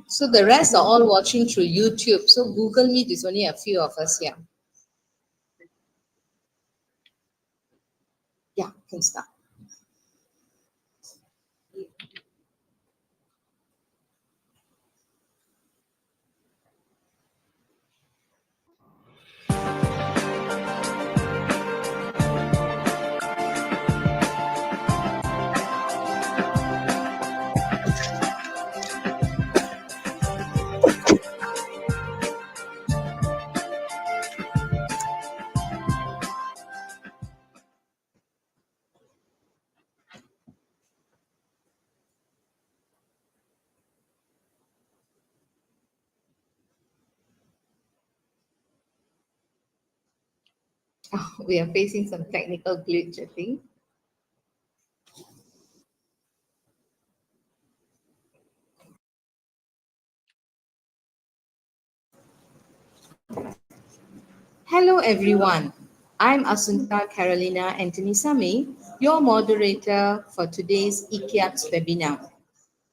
So the rest are all watching through YouTube. So Google Meet is only a few of us here. Yeah, can start. Oh, we are facing some technical glitch, I think. Hello, everyone. I'm Asunta Carolina Antonisami, your moderator for today's Ikiads webinar.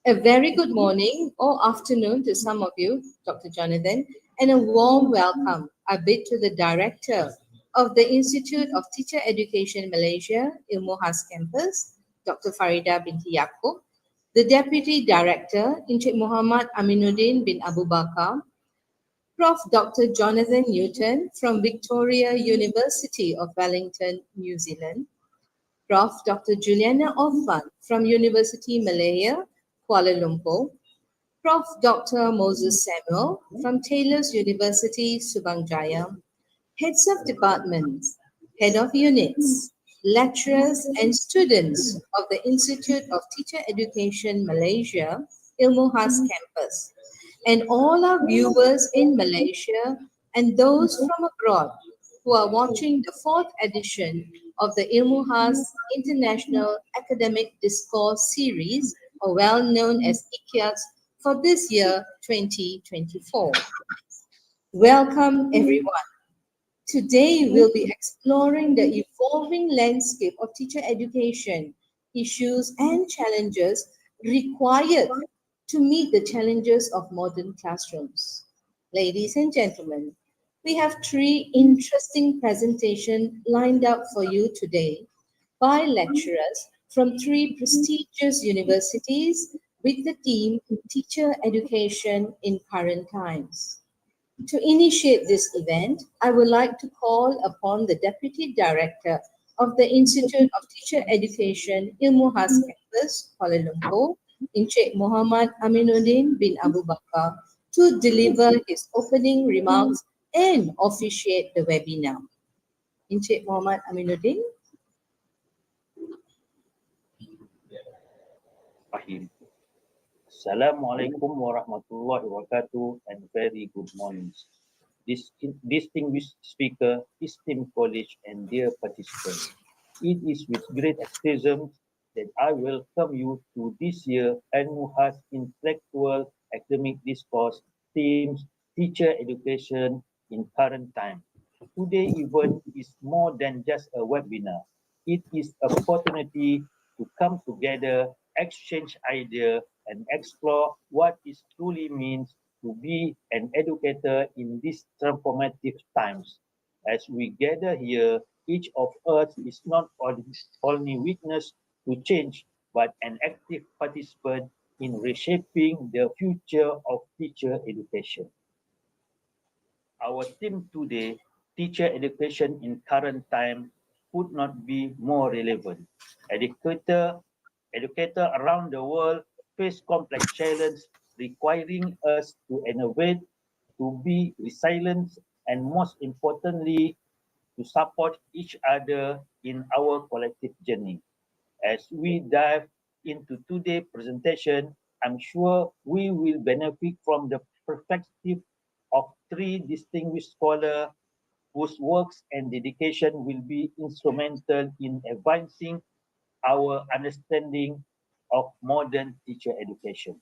A very good morning or afternoon to some of you, Dr. Jonathan, and a warm welcome I bid to the Director of the Institute of Teacher Education Malaysia, Ilmu Khas Campus, Dr. Farida binti Yaakob, the Deputy Director, Encik Muhammad Aminuddin bin Abu Bakar, Prof. Dr. Jonathan Newton from Victoria University of Wellington, New Zealand, Prof. Dr. Juliana Othman from University Malaya, Kuala Lumpur, Prof. Dr. Moses Samuel from Taylor's University, Subang Jaya, heads of departments, head of units, lecturers and students of the Institute of Teacher Education Malaysia, Ilmu Khas campus, and all our viewers in Malaysia and those from abroad who are watching the fourth edition of the Ilmu Khas International Academic Discourse Series, or well known as Ikiads, for this year 2024. Welcome everyone. Today, we'll be exploring the evolving landscape of teacher education, issues and challenges required to meet the challenges of modern classrooms. Ladies and gentlemen, we have three interesting presentations lined up for you today by lecturers from three prestigious universities with the theme Teacher Education in Current Times. To initiate this event, I would like to call upon the Deputy Director of the Institute of Teacher Education, Ilmu Khas Campus, Kuala Lumpur, Encik Muhammad Aminuddin bin Abu Bakar, to deliver his opening remarks and officiate the webinar. Encik Muhammad Aminuddin. Assalamualaikum warahmatullahi wabarakatuh and very good morning. Distinguished speaker, esteemed college and dear participants. It is with great enthusiasm that I welcome you to this year Ilmu Khas Intellectual Academic Discourse themes Teacher Education in Current Time. Today event is more than just a webinar. It is an opportunity to come together, exchange ideas, and explore what it truly means to be an educator in these transformative times. As we gather here, each of us is not only witness to change, but an active participant in reshaping the future of teacher education. Our theme today, teacher education in current time, could not be more relevant. Educators around the world face complex challenges requiring us to innovate, to be resilient, and most importantly, to support each other in our collective journey. As we dive into today's presentation, I'm sure we will benefit from the perspective of three distinguished scholars whose works and dedication will be instrumental in advancing our understanding of modern teacher education.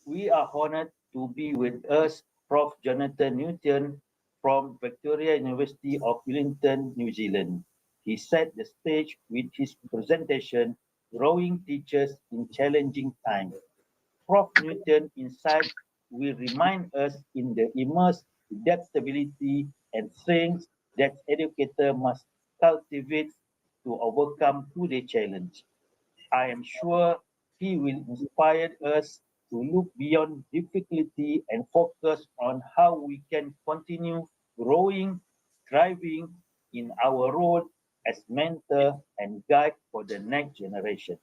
We are honored to be with us Prof. Jonathan Newton from Victoria University of Wellington, New Zealand. He set the stage with his presentation, Growing Teachers in Challenging Times. Prof. Newton's insights will remind us in the immense adaptability and strengths that educators must cultivate to overcome today's challenge. I am sure he will inspire us to look beyond difficulty and focus on how we can continue growing, thriving in our role as mentor and guide for the next generation.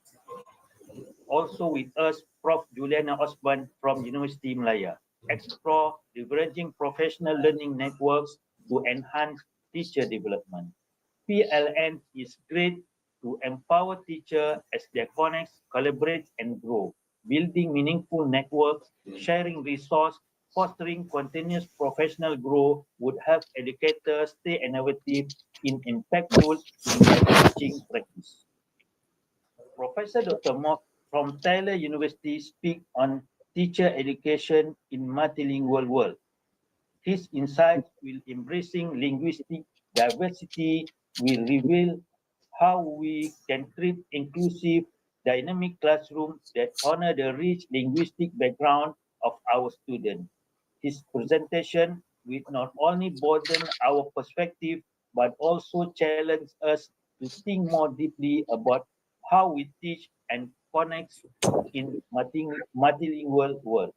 Also with us, Prof. Juliana Osman from University Malaya. Explore leveraging professional learning networks to enhance teacher development. PLN is great to empower teachers as they connect, collaborate, and grow, building meaningful networks, sharing resources, fostering continuous professional growth would help educators stay innovative and impactful in their teaching practice. Professor Dr. Mock from Taylor University speaks on teacher education in multilingual world. His insights will embracing linguistic diversity will reveal how we can create inclusive, dynamic classrooms that honor the rich linguistic background of our students. His presentation will not only broaden our perspective but also challenge us to think more deeply about how we teach and connect in multilingual world.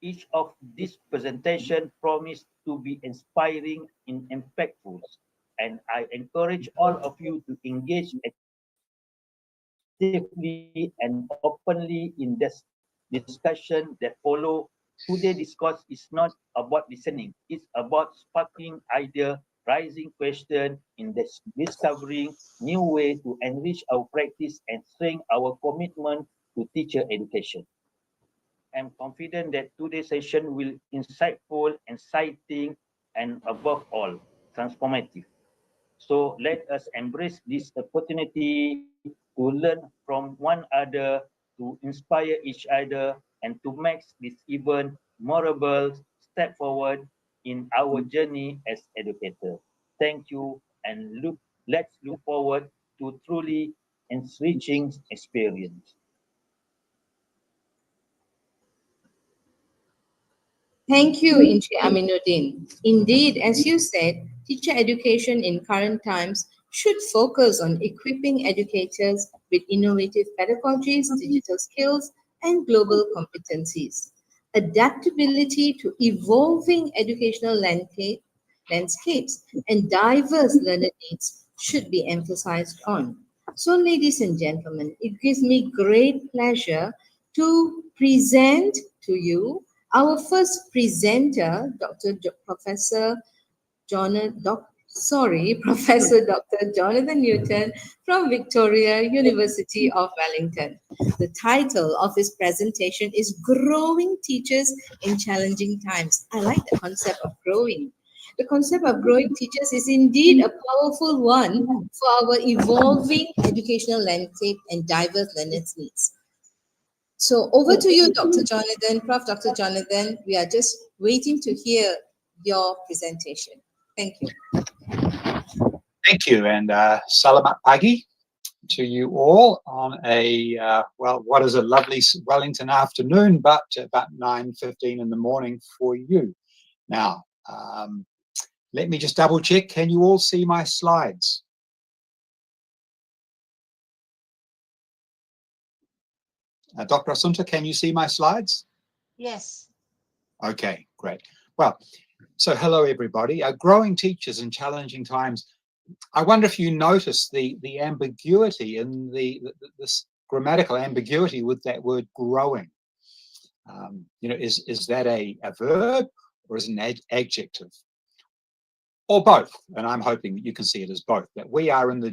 Each of these presentations promise to be inspiring and impactful, and I encourage all of you to engage actively and openly in this discussion that follow. Today's discourse is not about listening, it's about sparking idea, rising question, in discovering new way to enrich our practice and strengthen our commitment to teacher education. I'm confident that today's session will insightful, exciting, and above all, transformative. So let us embrace this opportunity to learn from one another, to inspire each other, and to make this even memorable step forward in our journey as educators. Thank you, and let's look forward to truly enriching experience. Thank you, Inchi Aminuddin. Indeed, as you said, teacher education in current times should focus on equipping educators with innovative pedagogies, digital skills, and global competencies. Adaptability to evolving educational landscapes and diverse learner needs should be emphasized on. So, ladies and gentlemen, it gives me great pleasure to present to you our first presenter, Professor Professor Dr. Jonathan Newton from Victoria University of Wellington. The title of his presentation is Growing Teachers in Challenging Times. I like the concept of growing. The concept of growing teachers is indeed a powerful one for our evolving educational landscape and diverse learners' needs. So over to you, Dr. Jonathan, Prof. Dr. Jonathan. We are just waiting to hear your presentation. Thank you. Thank you, and salamat pagi to you all on a, well, what is a lovely Wellington afternoon, but about 9:15 in the morning for you. Now, let me just double check. Can you all see my slides? Dr. Asunta, can you see my slides? Yes. Okay, great. Well, so hello everybody. Growing teachers in challenging times. I wonder if you notice the ambiguity in this grammatical ambiguity with that word growing. You know, is that a verb or is it an adjective? Or both? And I'm hoping that you can see it as both. That we are in the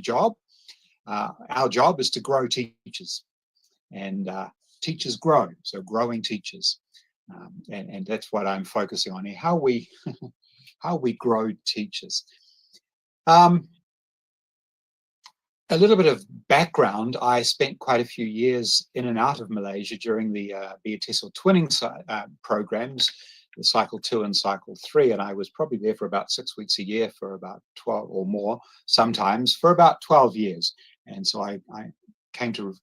job. Our job is to grow teachers, and teachers grow. So growing teachers, and that's what I'm focusing on here. How we how we grow teachers. A little bit of background. I spent quite a few years in and out of Malaysia during the BTSL twinning programs, the cycle 2 and cycle 3, and I was probably there for about 6 weeks a year for about 12 or more, sometimes for about 12 years. And so I came to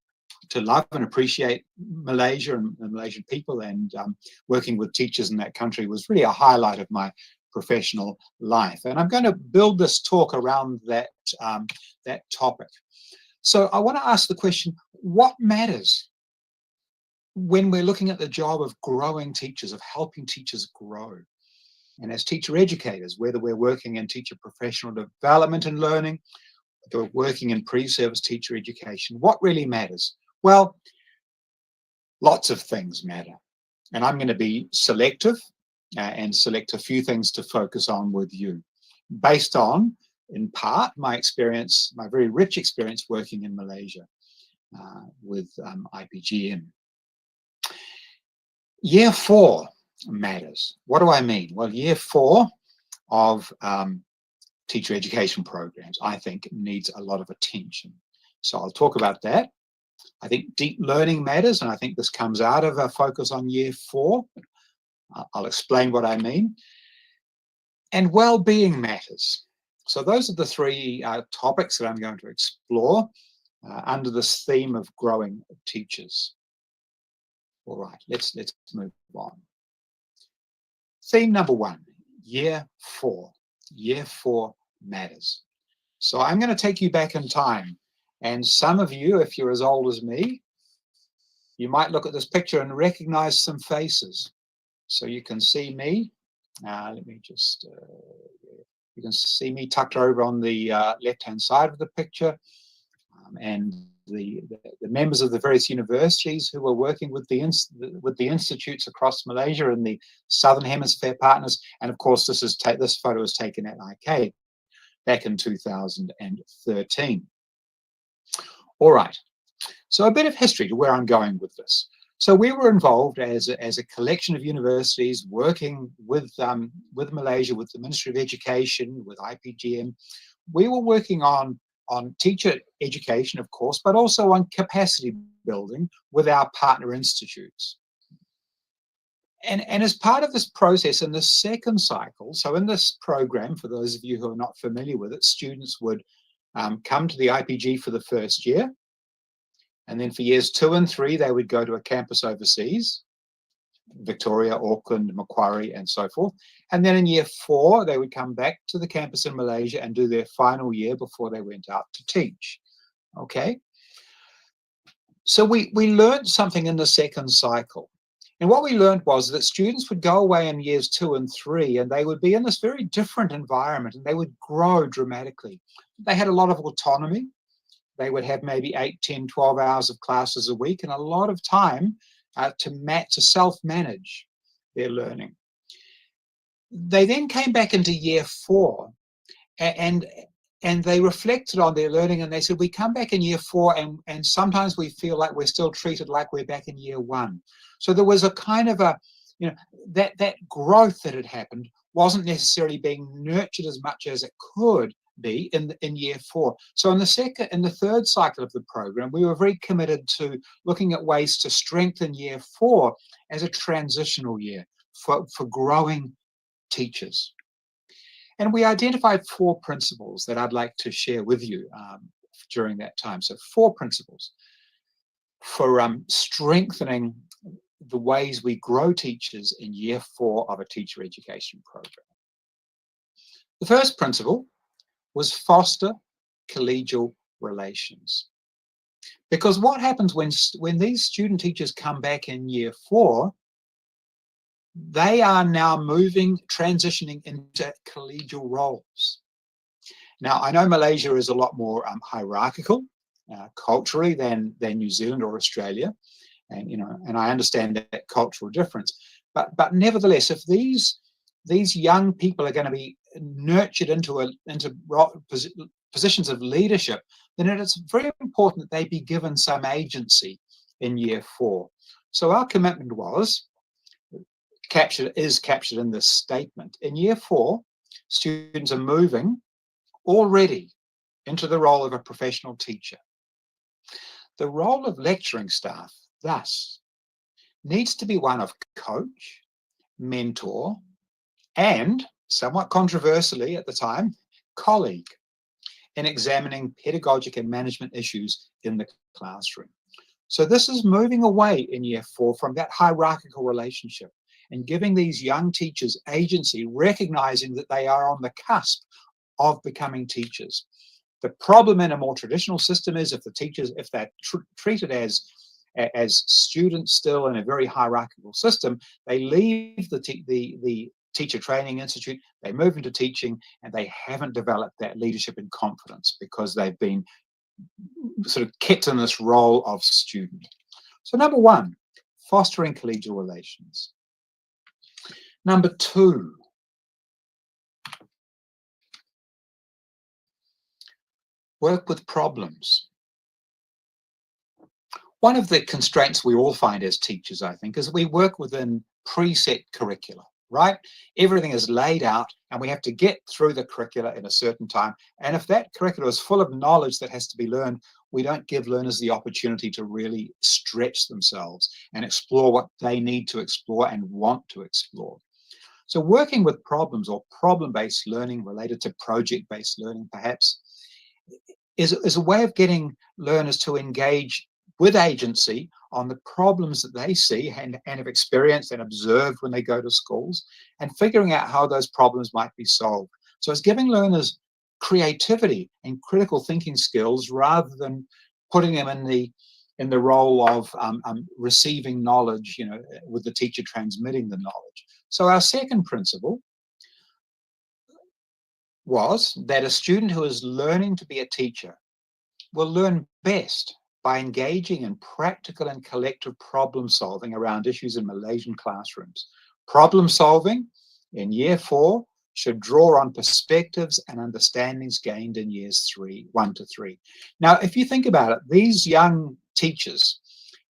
love and appreciate Malaysia and the Malaysian people, and working with teachers in that country was really a highlight of my professional life. And I'm going to build this talk around that, that topic. So I want to ask the question, what matters when we're looking at the job of growing teachers, of helping teachers grow? And as teacher educators, whether we're working in teacher professional development and learning, or working in pre-service teacher education, what really matters? Well, lots of things matter. And I'm going to be selective and select a few things to focus on with you, based on, in part, my experience, my very rich experience working in Malaysia with IPGM. Year 4 matters. What do I mean? Well, year 4 of teacher education programs, I think, needs a lot of attention. So I'll talk about that. I think deep learning matters, and I think this comes out of a focus on year 4. I'll explain what I mean. And well-being matters. So those are the 3 topics that I'm going to explore under this theme of growing teachers. All right, let's move on. Theme number 1, year 4. Year 4 matters. So I'm going to take you back in time. And some of you, if you're as old as me, you might look at this picture and recognize some faces. So you can see me. Let me just, you can see me tucked over on the left-hand side of the picture. And the members of the various universities who were working with the institutes across Malaysia and the Southern Hemisphere partners. And of course, this photo was taken at IK back in 2013. All right, so a bit of history to where I'm going with this. So we were involved as a collection of universities working with Malaysia, with the Ministry of Education, with IPGM. We were working on teacher education, of course, but also on capacity building with our partner institutes. And as part of this process in the second cycle, so in this program, for those of you who are not familiar with it, students would come to the IPG for the first year. And then for years 2 and 3, they would go to a campus overseas, Victoria, Auckland, Macquarie, and so forth. And then in year 4, they would come back to the campus in Malaysia and do their final year before they went out to teach. Okay? So we learned something in the second cycle. And what we learned was that students would go away in years 2 and 3, and they would be in this very different environment, and they would grow dramatically. They had a lot of autonomy. They would have maybe 8, 10, 12 hours of classes a week, and a lot of time to self-manage their learning. They then came back into year 4, and they reflected on their learning, and they said, we come back in year 4, and sometimes we feel like we're still treated like we're back in year 1. So there was a kind of a, that growth that had happened wasn't necessarily being nurtured as much as it could be in year 4. So in the third cycle of the program, we were very committed to looking at ways to strengthen year 4 as a transitional year for growing teachers. And we identified 4 principles that I'd like to share with you during that time. So 4 principles for strengthening the ways we grow teachers in year 4 of a teacher education program. The first principle was foster collegial relations. Because what happens when these student teachers come back in year 4, they are now transitioning into collegial roles. Now, I know Malaysia is a lot more hierarchical culturally than New Zealand or Australia, and I understand that cultural difference. But nevertheless, if these young people are going to be nurtured into positions of leadership, then it's very important that they be given some agency in year 4. So our commitment is captured in this statement. In year 4, students are moving already into the role of a professional teacher. The role of lecturing staff, thus, needs to be one of coach, mentor, and, somewhat controversially at the time, colleague in examining pedagogic and management issues in the classroom. So this is moving away in year 4 from that hierarchical relationship and giving these young teachers agency, recognizing that they are on the cusp of becoming teachers. The problem in a more traditional system is if the teachers, if they're treated as students still in a very hierarchical system, they leave the teacher training institute, they move into teaching, and they haven't developed that leadership and confidence because they've been sort of kept in this role of student. So number 1, fostering collegial relations. Number 2, work with problems. One of the constraints we all find as teachers, I think, is we work within preset curricula, right? Everything is laid out and we have to get through the curricula in a certain time. And if that curricula is full of knowledge that has to be learned, we don't give learners the opportunity to really stretch themselves and explore what they need to explore and want to explore. So working with problems or problem-based learning related to project-based learning, perhaps, is a way of getting learners to engage with agency on the problems that they see and have experienced and observed when they go to schools, and figuring out how those problems might be solved. So it's giving learners creativity and critical thinking skills rather than putting them in the role of receiving knowledge, with the teacher transmitting the knowledge. So our second principle was that a student who is learning to be a teacher will learn best by engaging in practical and collective problem solving around issues in Malaysian classrooms. Problem solving in year 4 should draw on perspectives and understandings gained in years 1 to 3. Now, if you think about it, these young teachers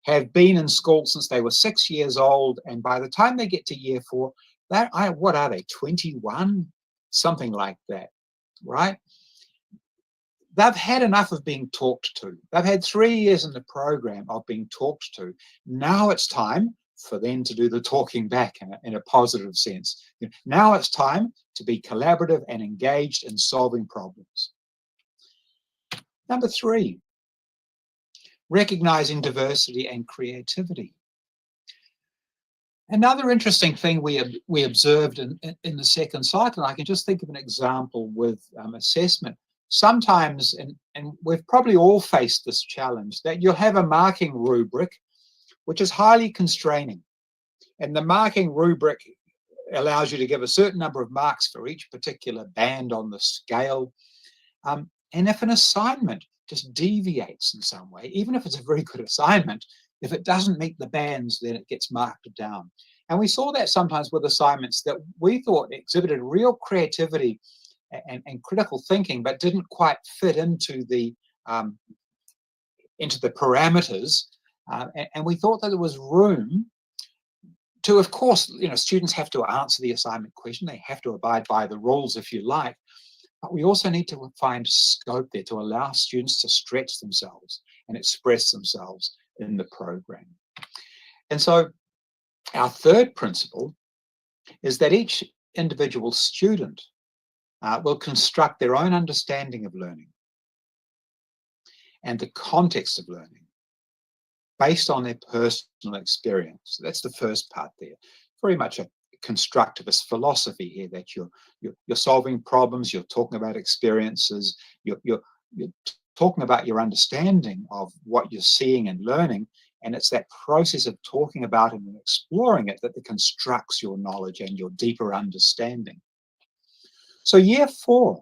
have been in school since they were 6 years old, and by the time they get to year 4, what are they, 21? Something like that, right? They've had enough of being talked to. They've had 3 years in the program of being talked to. Now it's time for them to do the talking back in a positive sense. Now it's time to be collaborative and engaged in solving problems. Number 3, recognizing diversity and creativity. Another interesting thing we observed in the second cycle, I can just think of an example with assessment. Sometimes, and we've probably all faced this challenge, that you'll have a marking rubric which is highly constraining. And the marking rubric allows you to give a certain number of marks for each particular band on the scale. And if an assignment just deviates in some way, even if it's a very good assignment, if it doesn't meet the bands, then it gets marked down. And we saw that sometimes with assignments that we thought exhibited real creativity and critical thinking, but didn't quite fit into the parameters. And we thought that there was room to, of course, students have to answer the assignment question. They have to abide by the rules, if you like. But we also need to find scope there to allow students to stretch themselves and express themselves in the program. And so our third principle is that each individual student will construct their own understanding of learning and the context of learning based on their personal experience. So that's the first part there. Very much a constructivist philosophy here, that you're solving problems, you're talking about experiences, you're talking about your understanding of what you're seeing and learning, and it's that process of talking about it and exploring it that constructs your knowledge and your deeper understanding. So year 4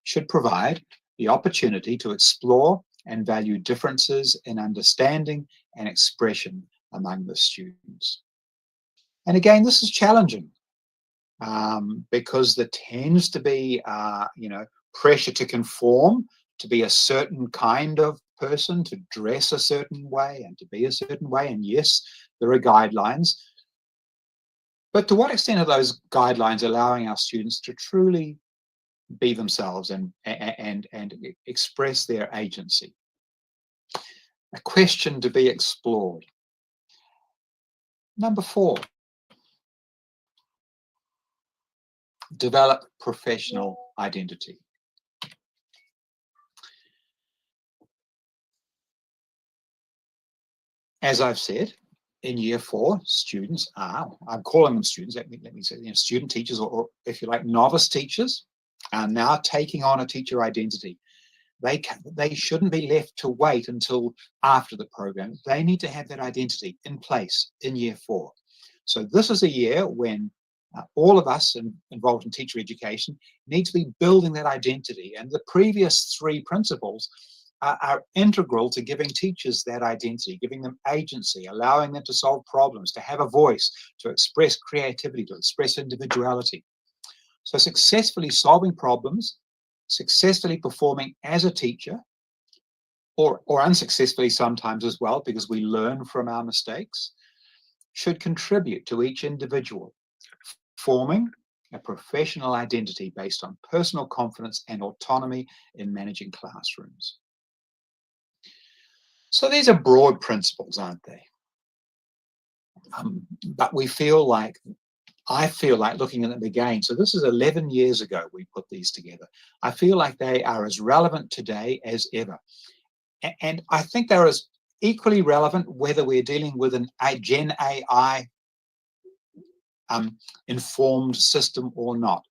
should provide the opportunity to explore and value differences in understanding and expression among the students. And again, this is challenging because there tends to be, pressure to conform, to be a certain kind of person, to dress a certain way and to be a certain way. And yes, there are guidelines. But to what extent are those guidelines allowing our students to truly be themselves and express their agency? A question to be explored. Number 4, develop professional identity. As I've said, in year 4, students are, I'm calling them students, let me say, student teachers, or if you like, novice teachers, are now taking on a teacher identity. They shouldn't be left to wait until after the program. They need to have that identity in place in year 4. So this is a year when all of us involved in teacher education need to be building that identity. And the previous 3 principles are integral to giving teachers that identity, giving them agency, allowing them to solve problems, to have a voice, to express creativity, to express individuality. So successfully solving problems, successfully performing as a teacher, or unsuccessfully sometimes as well, because we learn from our mistakes, should contribute to each individual forming a professional identity based on personal confidence and autonomy in managing classrooms. So these are broad principles, aren't they? But I feel like looking at them again, so this is 11 years ago we put these together. I feel like they are as relevant today as ever. And I think they're as equally relevant whether we're dealing with a Gen AI informed system or not.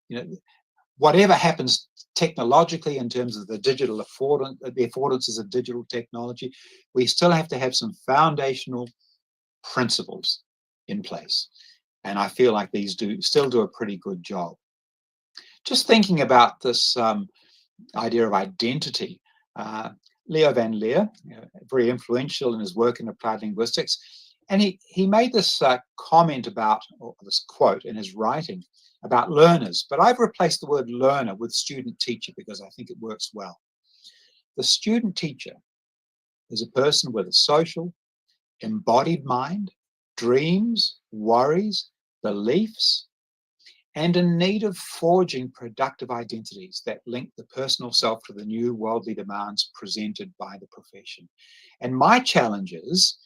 Whatever happens technologically in terms of the digital affordances of digital technology, we still have to have some foundational principles in place. And I feel like these still do a pretty good job. Just thinking about this idea of identity, Leo van Leer, very influential in his work in applied linguistics, and he made this comment about, or this quote in his writing about learners, but I've replaced the word learner with student teacher because I think it works well. The student teacher is a person with a social, embodied mind, dreams, worries, beliefs, and in need of forging productive identities that link the personal self to the new worldly demands presented by the profession. And my challenge is,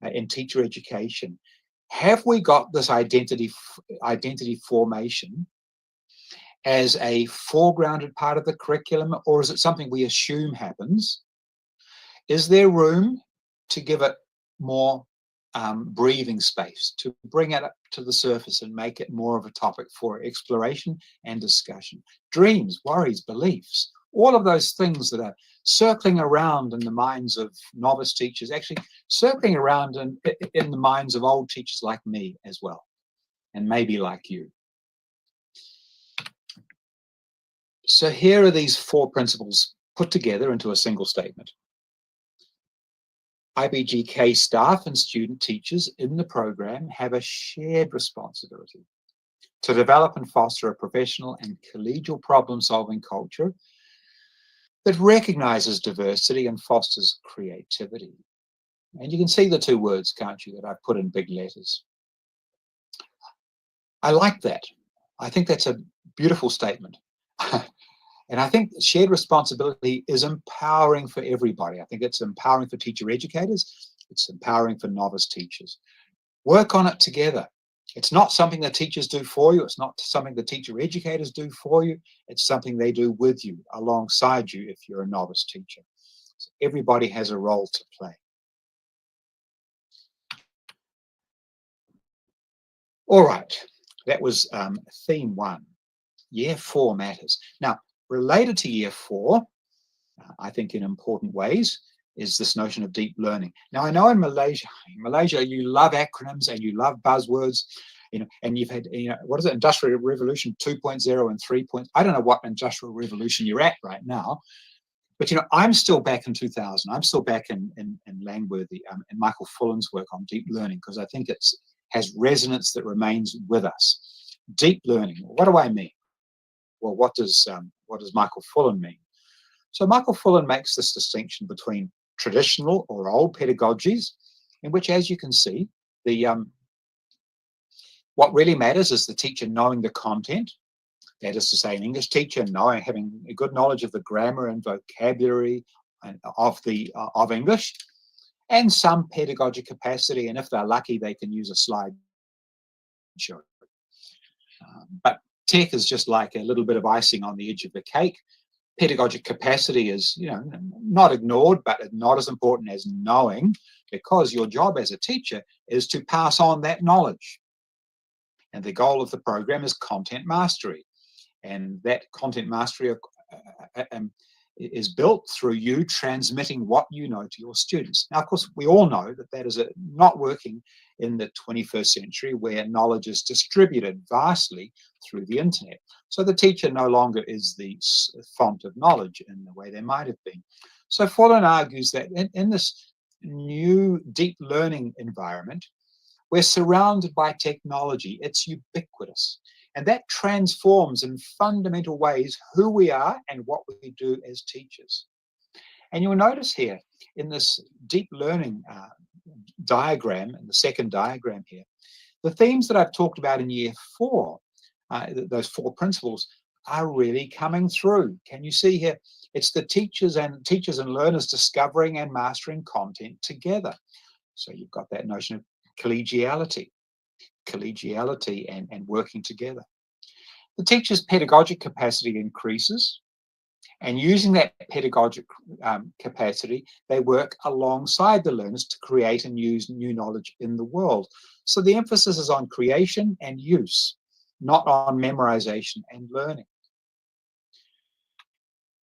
in teacher education, have we got this identity formation as a foregrounded part of the curriculum, or is it something we assume happens? Is there room to give it more breathing space, to bring it up to the surface and make it more of a topic for exploration and discussion? Dreams, worries, beliefs, all of those things that are circling around in the minds of novice teachers, actually circling around in the minds of old teachers like me as well, and maybe like you. So here are these 4 principles put together into a single statement. IBGK staff and student teachers in the program have a shared responsibility to develop and foster a professional and collegial problem-solving culture that recognises diversity and fosters creativity. And you can see the 2 words, can't you, that I've put in big letters. I like that. I think that's a beautiful statement. And I think shared responsibility is empowering for everybody. I think it's empowering for teacher educators. It's empowering for novice teachers. Work on it together. It's not something that teachers do for you. It's not something the teacher educators do for you. It's something they do with you, alongside you, if you're a novice teacher. So everybody has a role to play. All right, that was theme 1. Year 4 matters. Now, related to year 4, I think in important ways, is this notion of deep learning. Now, I know in Malaysia, you love acronyms and you love buzzwords, and you've had, what is it, Industrial Revolution 2.0 and 3. I don't know what industrial revolution you're at right now, but I'm still back in 2000. I'm still back in Langworthy and Michael Fullan's work on deep learning, because I think it has resonance that remains with us. Deep learning. What do I mean? Well, what does Michael Fullan mean? So Michael Fullan makes this distinction between traditional or old pedagogies, in which, as you can see, what really matters is the teacher knowing the content. That is to say, an English teacher having a good knowledge of the grammar and vocabulary of English, and some pedagogic capacity. And if they're lucky, they can use a slide show. But tech is just like a little bit of icing on the edge of the cake. pedagogic capacity is, not ignored, but not as important as knowing, because your job as a teacher is to pass on that knowledge. And the goal of the program is content mastery. And that content mastery is built through you transmitting what you know to your students. Now, of course, we all know that that is not working in the 21st century, where knowledge is distributed vastly through the internet. So the teacher no longer is the font of knowledge in the way they might have been. So Fullen argues that in this new deep learning environment, we're surrounded by technology. It's ubiquitous. And that transforms in fundamental ways who we are and what we do as teachers. And you'll notice here in this deep learning diagram, in the second diagram here, the themes that I've talked about in year 4, those 4 principles, are really coming through. Can you see here? It's the teachers and learners discovering and mastering content together. So you've got that notion of collegiality and working together. The teacher's pedagogic capacity increases, and using that pedagogic capacity, they work alongside the learners to create and use new knowledge in the world. So the emphasis is on creation and use, not on memorization and learning.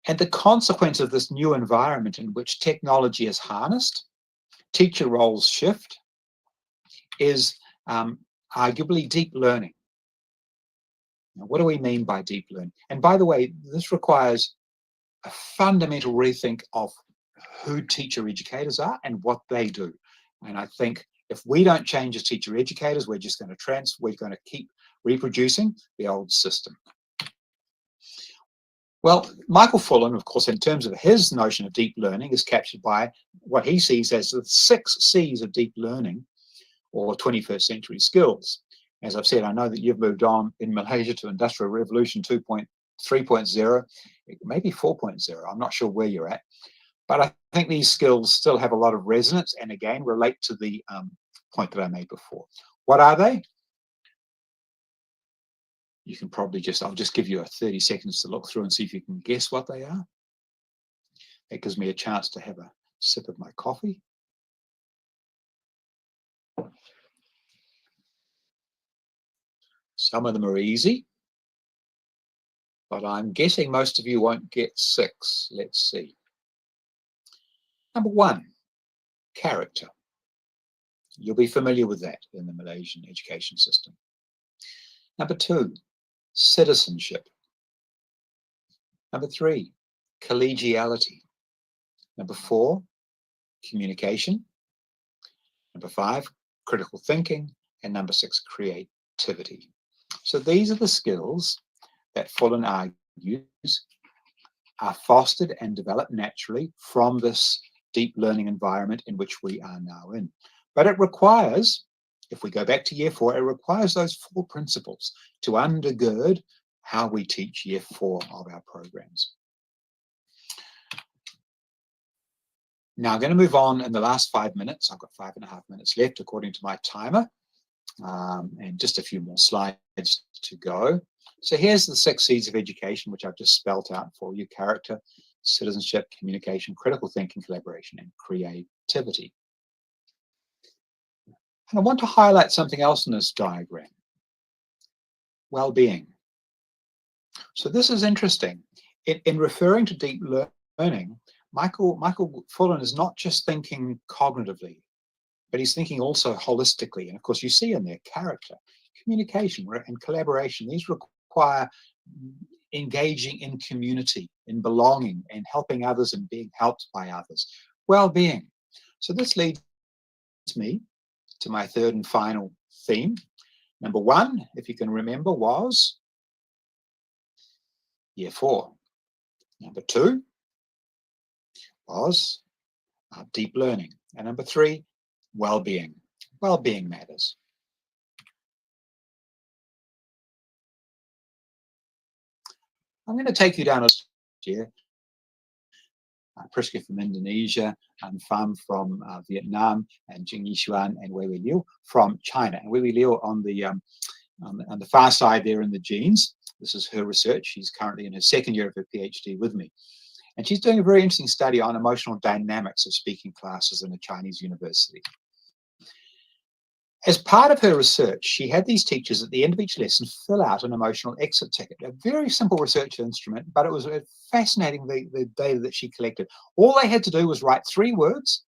And the consequence of this new environment in which technology is harnessed, teacher roles shift, is arguably deep learning. Now, what do we mean by deep learning? And by the way, this requires a fundamental rethink of who teacher educators are and what they do. And I think if we don't change as teacher educators, we're just going to keep reproducing the old system. Well, Michael Fullen, of course, in terms of his notion of deep learning, is captured by what he sees as the 6 C's of deep learning, or 21st century skills. As I've said, I know that you've moved on in Malaysia to Industrial Revolution 3.0, maybe 4.0. I'm not sure where you're at. But I think these skills still have a lot of resonance and, again, relate to the point that I made before. What are they? You can probably I'll just give you 30 seconds to look through and see if you can guess what they are. That gives me a chance to have a sip of my coffee. Some of them are easy, but I'm guessing most of you won't get 6. Let's see. Number 1, character. You'll be familiar with that in the Malaysian education system. Number 2, citizenship. Number 3, collegiality. Number 4, communication. Number 5, critical thinking. And number 6, creativity. So these are the skills that Fullen argues are fostered and developed naturally from this deep learning environment in which we are now in. But it requires, if we go back to year 4, it requires those 4 principles to undergird how we teach year 4 of our programs. Now I'm going to move on in the last 5 minutes. I've got 5.5 minutes left according to my timer, and just a few more slides to go. So here's the 6 C's of education, which I've just spelt out for you: character, citizenship, communication, critical thinking, collaboration, and creativity. And I want to highlight something else in this diagram: well-being. So this is interesting. In referring to deep learning, Michael Fullen is not just thinking cognitively, but he's thinking also holistically. And of course, you see in there character, communication, and collaboration. These require engaging in community, in belonging, and helping others and being helped by others. Well-being. So this leads me to my 3rd and final theme. Number 1, if you can remember, was year 4. Number 2 was deep learning. And number 3, well-being. Well-being matters. I'm going to take you down a year. Priska from Indonesia, and Pham from Vietnam, and Jing Yishuan and Wei Liu from China. And Wei Liu on the far side there in the genes. This is her research. She's currently in her second year of her PhD with me. And she's doing a very interesting study on emotional dynamics of speaking classes in a Chinese university. As part of her research, she had these teachers at the end of each lesson fill out an emotional exit ticket, a very simple research instrument, but it was fascinating, the data that she collected. All they had to do was write 3 words,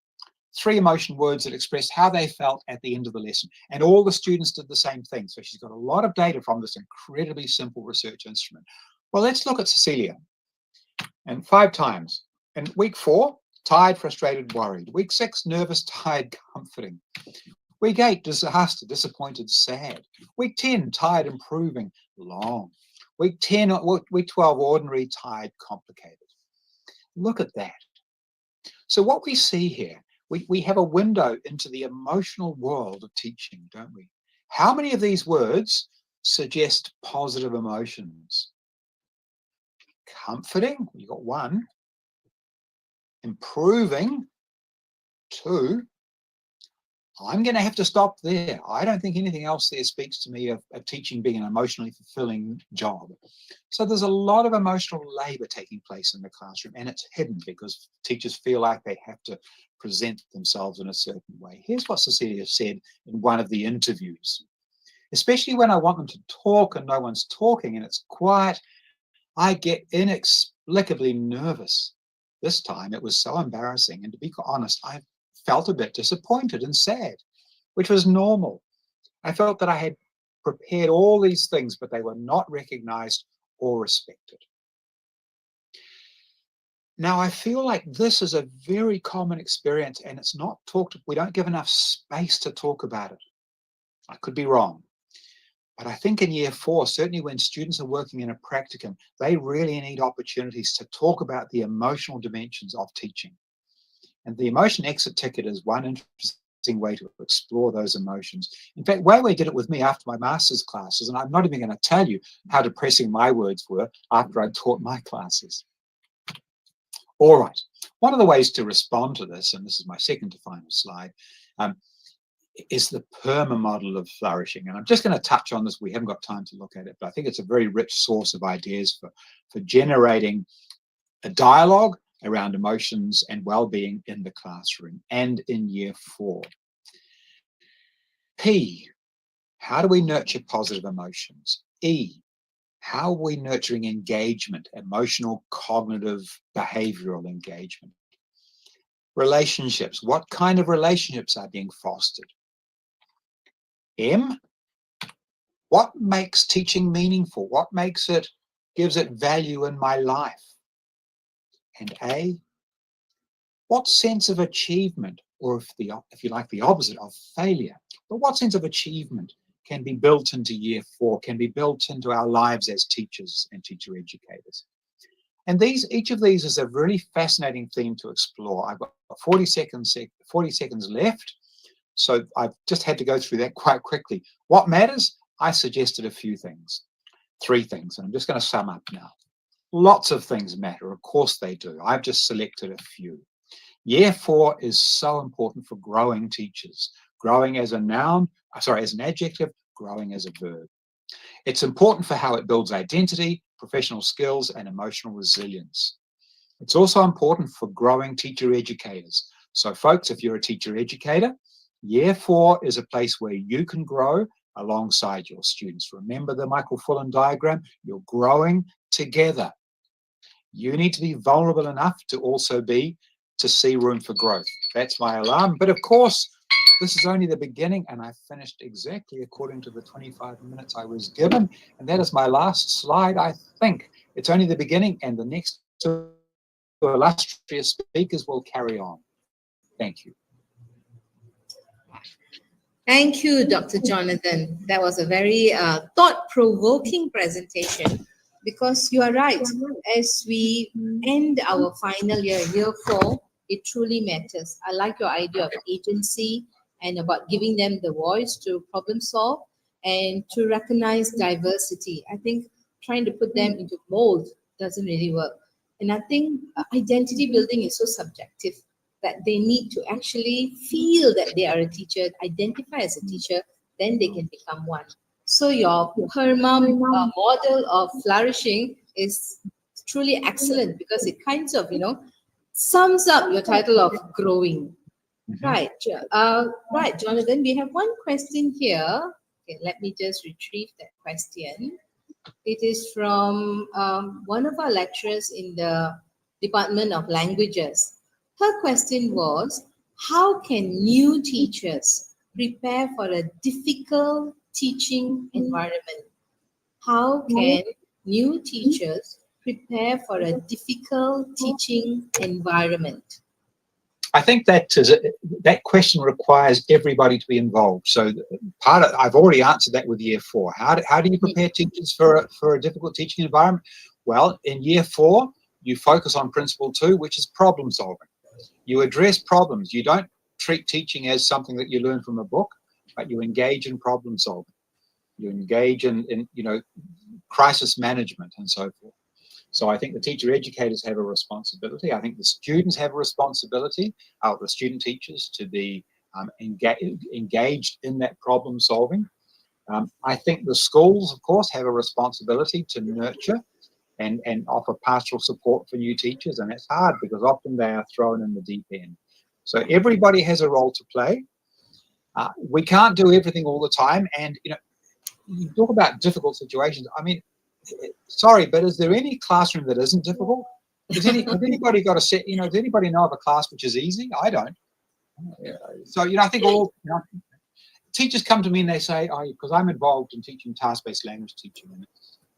3 emotion words that expressed how they felt at the end of the lesson. And all the students did the same thing. So she's got a lot of data from this incredibly simple research instrument. Well, let's look at Cecilia. And 5 times. In week 4, tired, frustrated, worried. Week 6, nervous, tired, comforting. Week 8, disaster, disappointed, sad. Week 10, tired, improving, long. Week 12, ordinary, tired, complicated. Look at that. So what we see here, we have a window into the emotional world of teaching, don't we? How many of these words suggest positive emotions? Comforting, you got 1. Improving, 2. I'm going to have to stop there. I don't think anything else there speaks to me of teaching being an emotionally fulfilling job. So there's a lot of emotional labor taking place in the classroom, and it's hidden because teachers feel like they have to present themselves in a certain way. Here's what Cecilia said in one of the interviews. Especially when I want them to talk and no one's talking and it's quiet, I get inexplicably nervous. This time it was so embarrassing, and to be honest, I felt a bit disappointed and sad, which was normal. I felt that I had prepared all these things, but they were not recognized or respected. Now, I feel like this is a very common experience, and it's not talked. We don't give enough space to talk about it. I could be wrong. But I think in year 4, certainly when students are working in a practicum, they really need opportunities to talk about the emotional dimensions of teaching. And the emotion exit ticket is one interesting way to explore those emotions. In fact, Wei did it with me after my master's classes, and I'm not even going to tell you how depressing my words were after I taught my classes. All right, one of the ways to respond to this, and this is my second to final slide, is the PERMA model of flourishing. And I'm just going to touch on this. We haven't got time to look at it, but I think it's a very rich source of ideas for generating a dialogue around emotions and well-being in the classroom and in year 4. P, how do we nurture positive emotions? E, how are we nurturing engagement, emotional, cognitive, behavioral engagement? Relationships, what kind of relationships are being fostered? M, what makes teaching meaningful? What gives it value in my life? And A, what sense of achievement, or if you like, the opposite of failure, but what sense of achievement can be built into year 4, can be built into our lives as teachers and teacher educators? And each of these is a really fascinating theme to explore. I've got 40 seconds left, so I've just had to go through that quite quickly. What matters? I suggested a few things, 3 things, and I'm just going to sum up now. Lots of things matter, of course they do. I've just selected a few. Year 4 is so important for growing teachers, growing as an adjective, growing as a verb. It's important for how it builds identity, professional skills, and emotional resilience. It's also important for growing teacher educators. So folks, if you're a teacher educator, year 4 is a place where you can grow alongside your students. Remember the Michael Fullan diagram? You're growing together. You need to be vulnerable enough to see room for growth. That's my alarm. But of course, this is only the beginning, and I finished exactly according to the 25 minutes I was given. And that is my last slide, I think. It's only the beginning, and the next 2 illustrious speakers will carry on. Thank you. Thank you, Dr. Jonathan. That was a very thought-provoking presentation, because you are right. As we end our final year, year 4, it truly matters. I like your idea of agency and about giving them the voice to problem solve and to recognize diversity. I think trying to put them into mold doesn't really work. And I think identity building is so subjective that they need to actually feel that they are a teacher, identify as a teacher, then they can become one. So your PERMA model of flourishing is truly excellent because it kind of, sums up your title of growing. Mhm. Right. Right, Jonathan, we have one question here. Okay, let me just retrieve that question. It is from one of our lecturers in the Department of Languages. Her question was, how can new teachers prepare for a difficult teaching environment? How can new teachers prepare for a difficult teaching environment? I think that question requires everybody to be involved. So I've already answered that with year 4. How do you prepare teachers for a difficult teaching environment? Well, in year 4, you focus on principle 2, which is problem solving. You address problems. You don't treat teaching as something that you learn from a book, but you engage in problem solving. You engage in crisis management and so forth. So I think the teacher educators have a responsibility. I think the students have a responsibility, the student teachers, to be engaged in that problem solving. I think the schools, of course, have a responsibility to nurture and offer pastoral support for new teachers. And that's hard because often they are thrown in the deep end. So everybody has a role to play. We can't do everything all the time. And, you talk about difficult situations. I mean, sorry, but is there any classroom that isn't difficult? Has anybody got a set? Does anybody know of a class which is easy? I don't. So I think teachers come to me and they say, because I'm involved in teaching task-based language teaching, and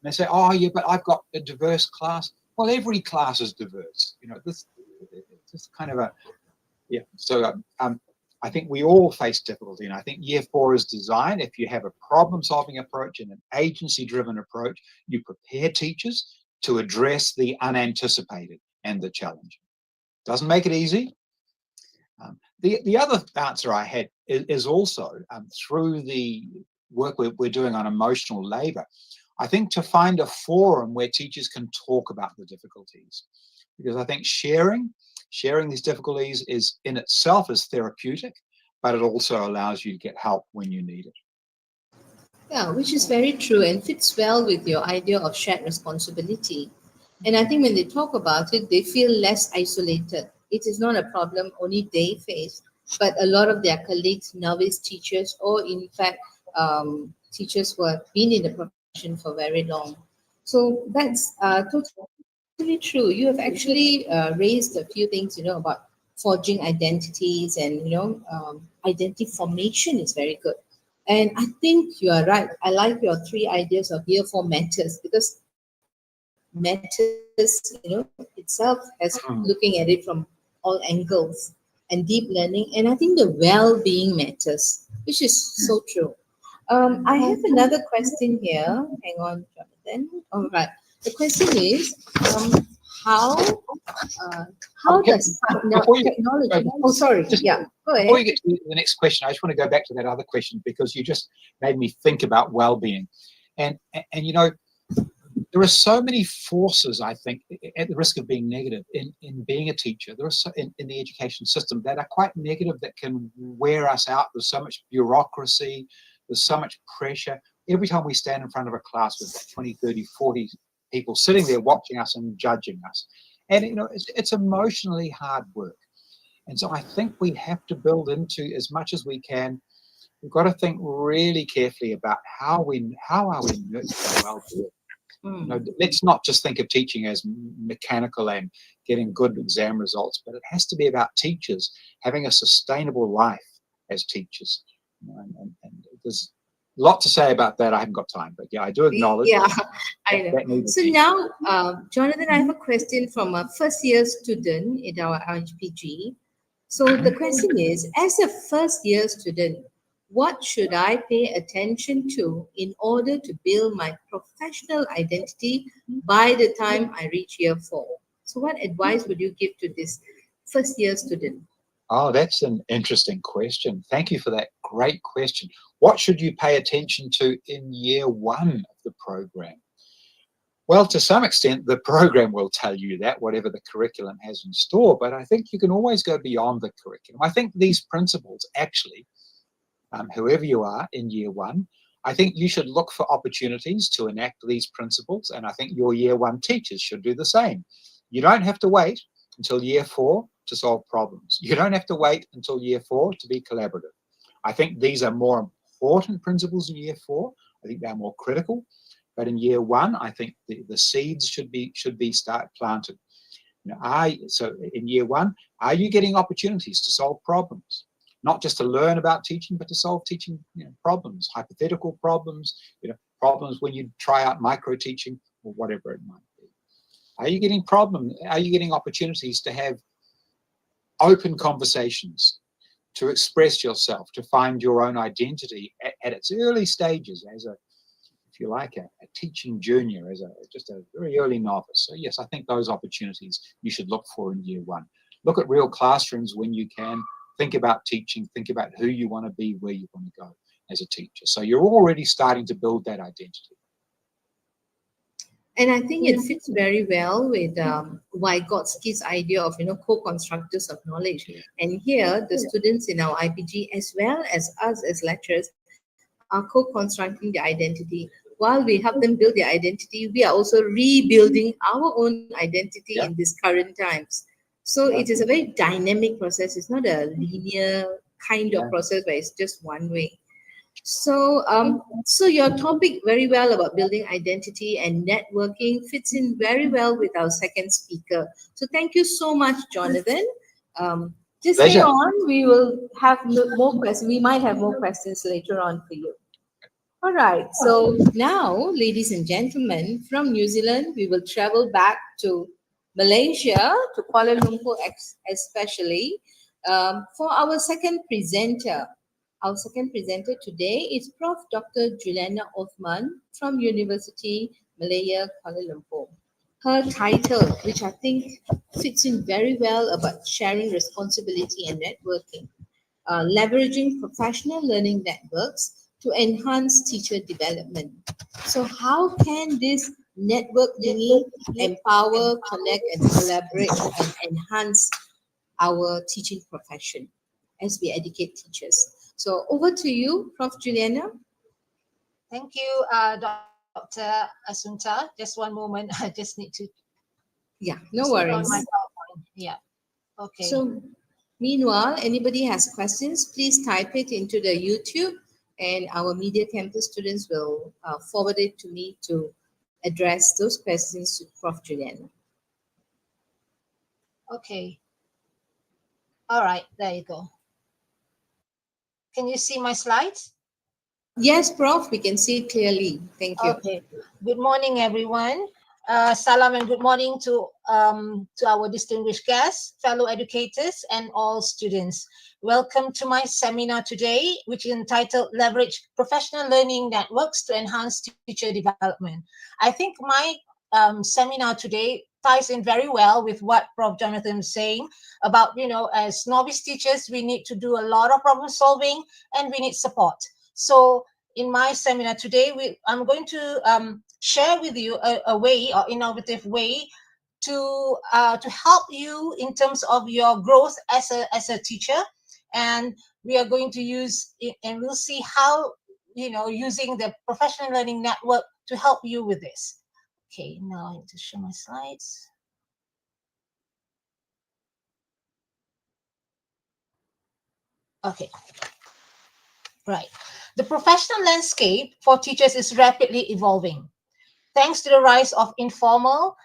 they say, oh yeah, but I've got a diverse class. Well, every class is diverse. This kind of a So I think we all face difficulty, and I think year 4 is designed. If you have a problem-solving approach and an agency-driven approach, you prepare teachers to address the unanticipated and the challenge. Doesn't make it easy. The other answer I had is also through the work we're doing on emotional labor. I think to find a forum where teachers can talk about the difficulties, because I think sharing these difficulties is in itself is therapeutic, but it also allows you to get help when you need it. Yeah, which is very true and fits well with your idea of shared responsibility. And I think when they talk about it, they feel less isolated. It is not a problem only they face, but a lot of their colleagues, novice teachers, or in fact, teachers who have been in the profession for very long. So that's totally true. You have actually raised a few things, about forging identities and, identity formation is very good. And I think you are right. I like your 3 ideas of year 4 matters because matters, itself has looking at it from all angles and deep learning. And I think the well-being matters, which is so true. I have another question here. Hang on, Jonathan. All right. The question is, how Okay, does before you technology? Oh, sorry. just Yeah, go before you ahead. get to the next question, I just want to go back to that other question because you just made me think about well-being, and there are so many forces, I think, at the risk of being negative in being a teacher. There are in the education system that are quite negative, that can wear us out. There's so much bureaucracy. There's so much pressure. Every time we stand in front of a class with 20, 30, 40 people sitting there watching us and judging us. And, it's emotionally hard work. And so I think we have to build into, as much as we can, we've got to think really carefully about how are we nurturing well-being. Let's not just think of teaching as mechanical and getting good exam results, but it has to be about teachers having a sustainable life as teachers. And there's a lot to say about that. I haven't got time, but yeah, I do acknowledge Yeah, I know. that needs So to be. now, Jonathan, I have a question from a first year student in our RHPG. So the question is, as a first year student, what should I pay attention to in order to build my professional identity by the time I reach year 4? So what advice would you give to this first year student? Oh, that's an interesting question. Thank you for that great question. What should you pay attention to in year 1 of the program? Well, to some extent, the program will tell you that, whatever the curriculum has in store, but I think you can always go beyond the curriculum. I think these principles actually, whoever you are in year 1, I think you should look for opportunities to enact these principles, and I think your year one teachers should do the same. You don't have to wait until year four to solve problems. You don't have to wait until year four to be collaborative. I think these are more important principles in year four. I think they're more critical. But in year one, I think the seeds should be start planted. So in year one, are you getting opportunities to solve problems? Not just to learn about teaching, but to solve teaching problems, hypothetical problems, problems when you try out micro teaching or whatever it might be. Are you getting opportunities to have open conversations, to express yourself, to find your own identity at its early stages as a, if you like, a teaching junior, as just a very early novice? So yes, I think those opportunities you should look for in year one. Look at real classrooms when you can. Think about teaching, think about who you want to be, where you want to go as a teacher. So you're already starting to build that identity. And I think it fits very well with Vygotsky's idea of co-constructors of knowledge. And here, the students in our IPG, as well as us as lecturers, are co-constructing the identity. While we help them build their identity, we are also rebuilding our own identity in these current times. So it is a very dynamic process. It's not a linear kind of process where it's just one way. So your topic very well about building identity and networking fits in very well with our second speaker. So thank you so much, Jonathan. Just stay Pleasure. on. We will have more questions. We might have more questions later on for you. All right. So now, ladies and gentlemen, from New Zealand, we will travel back to Malaysia, to Kuala Lumpur especially, for our second presenter. Our second presenter today is Prof. Dr. Juliana Othman from University Malaya Kuala Lumpur. Her title, which I think fits in very well about sharing responsibility and networking, leveraging professional learning networks to enhance teacher development. So how can this network thingy empower, connect, and collaborate and enhance our teaching profession as we educate teachers? So over to you, Prof. Juliana. Thank you, Dr. Asunta. Just one moment. I just need to Yeah, no switch on worries. my PowerPoint. Yeah. Okay. So meanwhile, anybody has questions, please type it into the YouTube and our Media Campus students will forward it to me to address those questions to Prof. Juliana. Okay. All right. There you go. Can you see my slides? Yes, Prof, we can see it clearly. Thank you. Okay. Good morning, everyone. Salam and good morning to our distinguished guests, fellow educators, and all students. Welcome to my seminar today, which is entitled Leverage Professional Learning Networks to Enhance Teacher Development. I think my seminar today ties in very well with what Prof. Jonathan was saying about, as novice teachers, we need to do a lot of problem solving and we need support. So in my seminar today, I'm going to share with you a way or innovative way to help you in terms of your growth as a teacher. And we are going to use it, and we'll see how, using the professional learning network to help you with this. Okay, now I need to show my slides. Okay. Right. The professional landscape for teachers is rapidly evolving, thanks to the rise of informal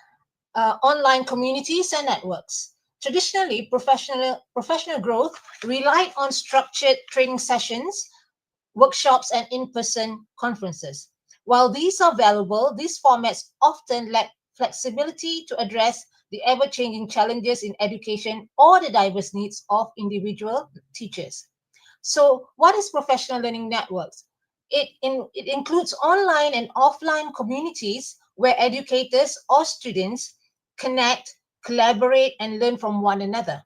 online communities and networks. Traditionally, professional growth relied on structured training sessions, workshops, and in-person conferences. While these are valuable, these formats often lack flexibility to address the ever-changing challenges in education or the diverse needs of individual teachers. So what is professional learning networks? It includes online and offline communities where educators or students connect, collaborate, and learn from one another.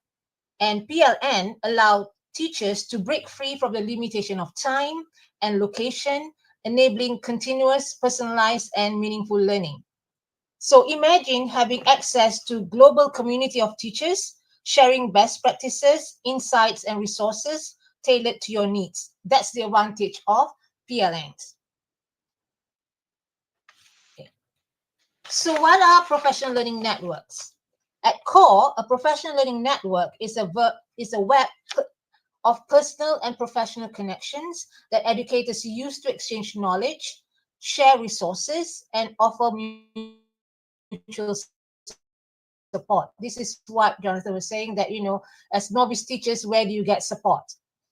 And PLN allow teachers to break free from the limitation of time and location, enabling continuous, personalized, and meaningful learning. So imagine having access to global community of teachers, sharing best practices, insights, and resources tailored to your needs. That's the advantage of PLNs. So what are professional learning networks? At core, a professional learning network is a web of personal and professional connections that educators use to exchange knowledge, share resources, and offer mutual support. This is what Jonathan was saying, that, as novice teachers, where do you get support?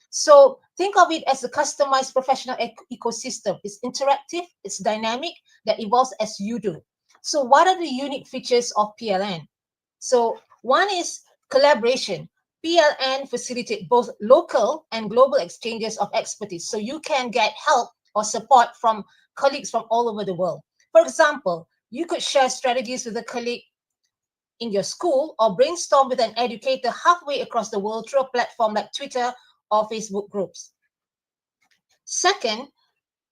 So think of it as a customized professional ecosystem. It's interactive, it's dynamic, that evolves as you do. So what are the unique features of PLN? So one is collaboration. PLN facilitate both local and global exchanges of expertise. So you can get help or support from colleagues from all over the world. For example, you could share strategies with a colleague in your school or brainstorm with an educator halfway across the world through a platform like Twitter or Facebook groups. Second,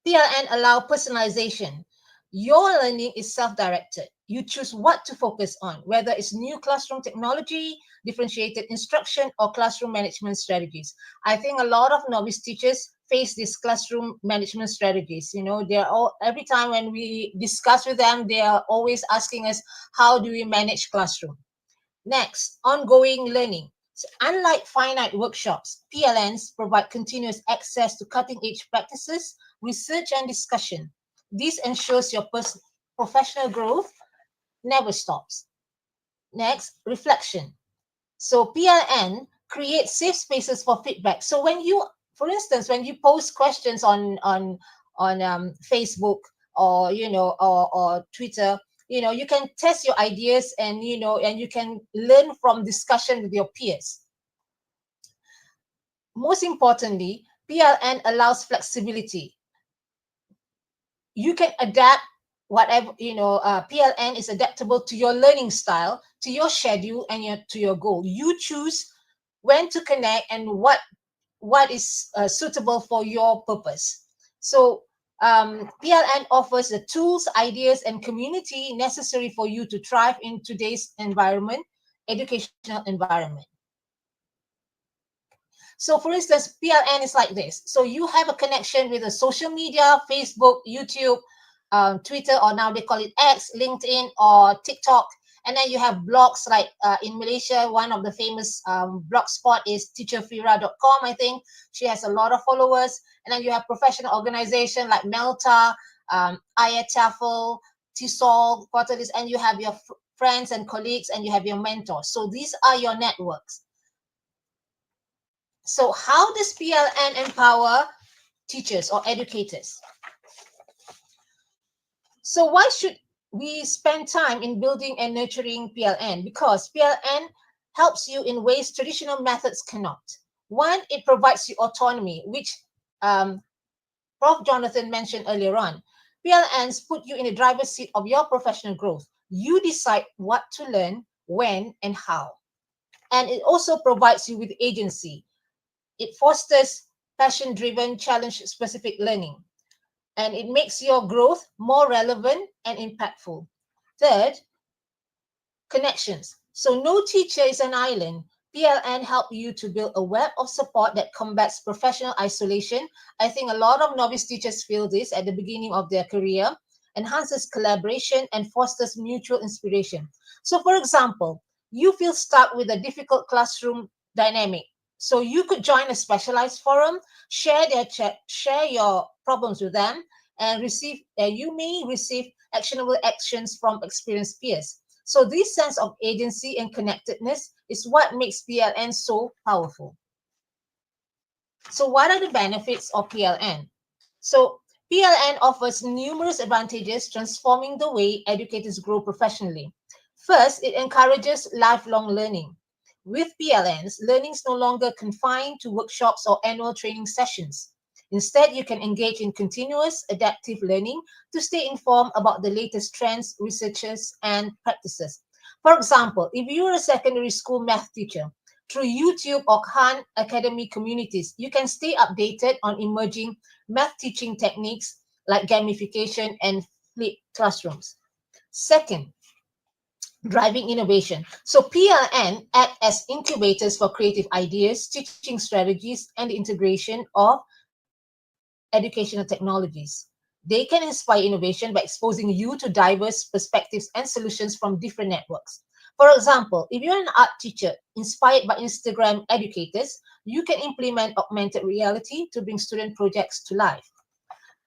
PLN allow personalization. Your learning is self-directed. You choose what to focus on, whether it's new classroom technology, differentiated instruction, or classroom management strategies. I think a lot of novice teachers face these classroom management strategies. You know, they're all every time when we discuss with them, they are always asking us, how do we manage classroom? Next, ongoing learning. So unlike finite workshops, PLNs provide continuous access to cutting-edge practices, research, and discussion. This ensures your professional growth never stops. Next, reflection. So PLN creates safe spaces for feedback. So when you, for instance, when you post questions on Facebook, or or Twitter, you can test your ideas, and and you can learn from discussion with your peers. Most importantly, PLN allows flexibility. You can adapt whatever, PLN is adaptable to your learning style, to your schedule, and to your goal. You choose when to connect and what is suitable for your purpose. So PLN offers the tools, ideas, and community necessary for you to thrive in today's educational environment. So for instance, PLN is like this. So you have a connection with the social media, Facebook, YouTube, Twitter, or now they call it X, LinkedIn, or TikTok. And then you have blogs like in Malaysia, one of the famous blog spot is teacherfira.com, I think. She has a lot of followers. And then you have professional organization like Melta, IATAFL, TESOL, Quarterlies, and you have your friends and colleagues, and you have your mentors. So these are your networks. So how does PLN empower teachers or educators? So why should we spend time in building and nurturing PLN? Because PLN helps you in ways traditional methods cannot. One, it provides you autonomy, which Prof. Jonathan mentioned earlier on. PLNs put you in the driver's seat of your professional growth. You decide what to learn, when, and how. And it also provides you with agency. It fosters passion-driven, challenge-specific learning. And it makes your growth more relevant and impactful. Third, connections. So no teacher is an island. PLN help you to build a web of support that combats professional isolation. I think a lot of novice teachers feel this at the beginning of their career, enhances collaboration, and fosters mutual inspiration. So for example, you feel stuck with a difficult classroom dynamic. So you could join a specialized forum, share your problems with them, and you may receive actionable actions from experienced peers. So this sense of agency and connectedness is what makes PLN so powerful. So what are the benefits of PLN? So PLN offers numerous advantages, transforming the way educators grow professionally. First, it encourages lifelong learning. With PLNs, learning is no longer confined to workshops or annual training sessions. Instead, you can engage in continuous adaptive learning to stay informed about the latest trends, researches, and practices. For example, if you're a secondary school math teacher, through YouTube or Khan Academy communities, you can stay updated on emerging math teaching techniques like gamification and flipped classrooms. Second, driving innovation. So PLN act as incubators for creative ideas, teaching strategies, and the integration of educational technologies. They can inspire innovation by exposing you to diverse perspectives and solutions from different networks. For example, if you're an art teacher inspired by Instagram educators, you can implement augmented reality to bring student projects to life.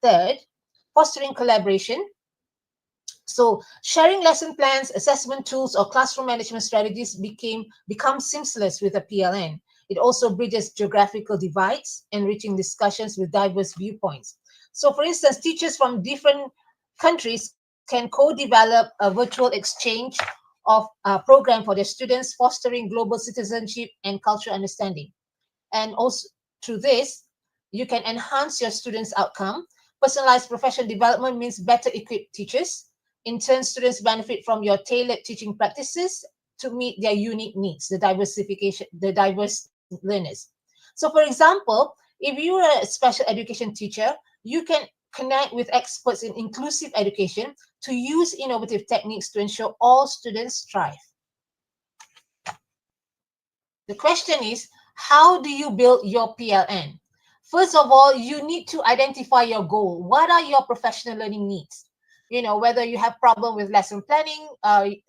Third, fostering collaboration. So sharing lesson plans, assessment tools, or classroom management strategies become seamless with a PLN. It also bridges geographical divides, enriching discussions with diverse viewpoints. So for instance, teachers from different countries can co-develop a virtual exchange of a program for their students, fostering global citizenship and cultural understanding. And also through this, you can enhance your students' outcome. Personalized professional development means better equipped teachers. In turn, students benefit from your tailored teaching practices to meet their unique needs, the diverse learners. So for example, if you're a special education teacher, you can connect with experts in inclusive education to use innovative techniques to ensure all students thrive. The question is, how do you build your PLN? First of all, you need to identify your goal. What are your professional learning needs? Whether you have problem with lesson planning,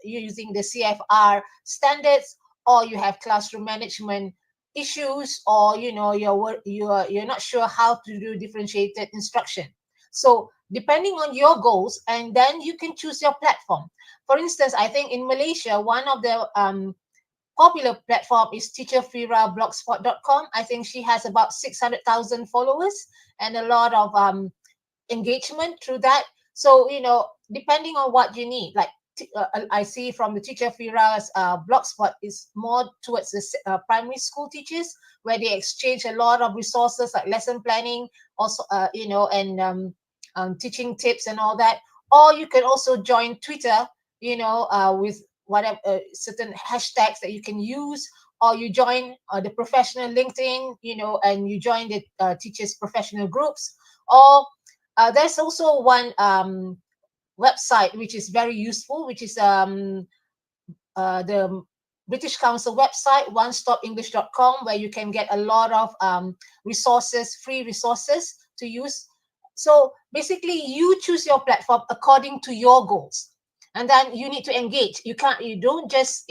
you're using the CFR standards, or you have classroom management issues, or you're not sure how to do differentiated instruction. So depending on your goals, and then you can choose your platform. For instance, I think in Malaysia, one of the popular platform is teacherfira.blogspot.com. I think she has about 600,000 followers and a lot of engagement through that. So, depending on what you need, like I see from the Teacher Fira's blogspot is more towards the primary school teachers, where they exchange a lot of resources like lesson planning, also, and teaching tips and all that. Or you can also join Twitter, with whatever certain hashtags that you can use, or you join the professional LinkedIn, and you join the teachers professional groups. Or there's also one website which is very useful, which is the British Council website, onestopenglish.com, where you can get a lot of resources, free resources to use. So basically, you choose your platform according to your goals, and then you need to engage. You don't just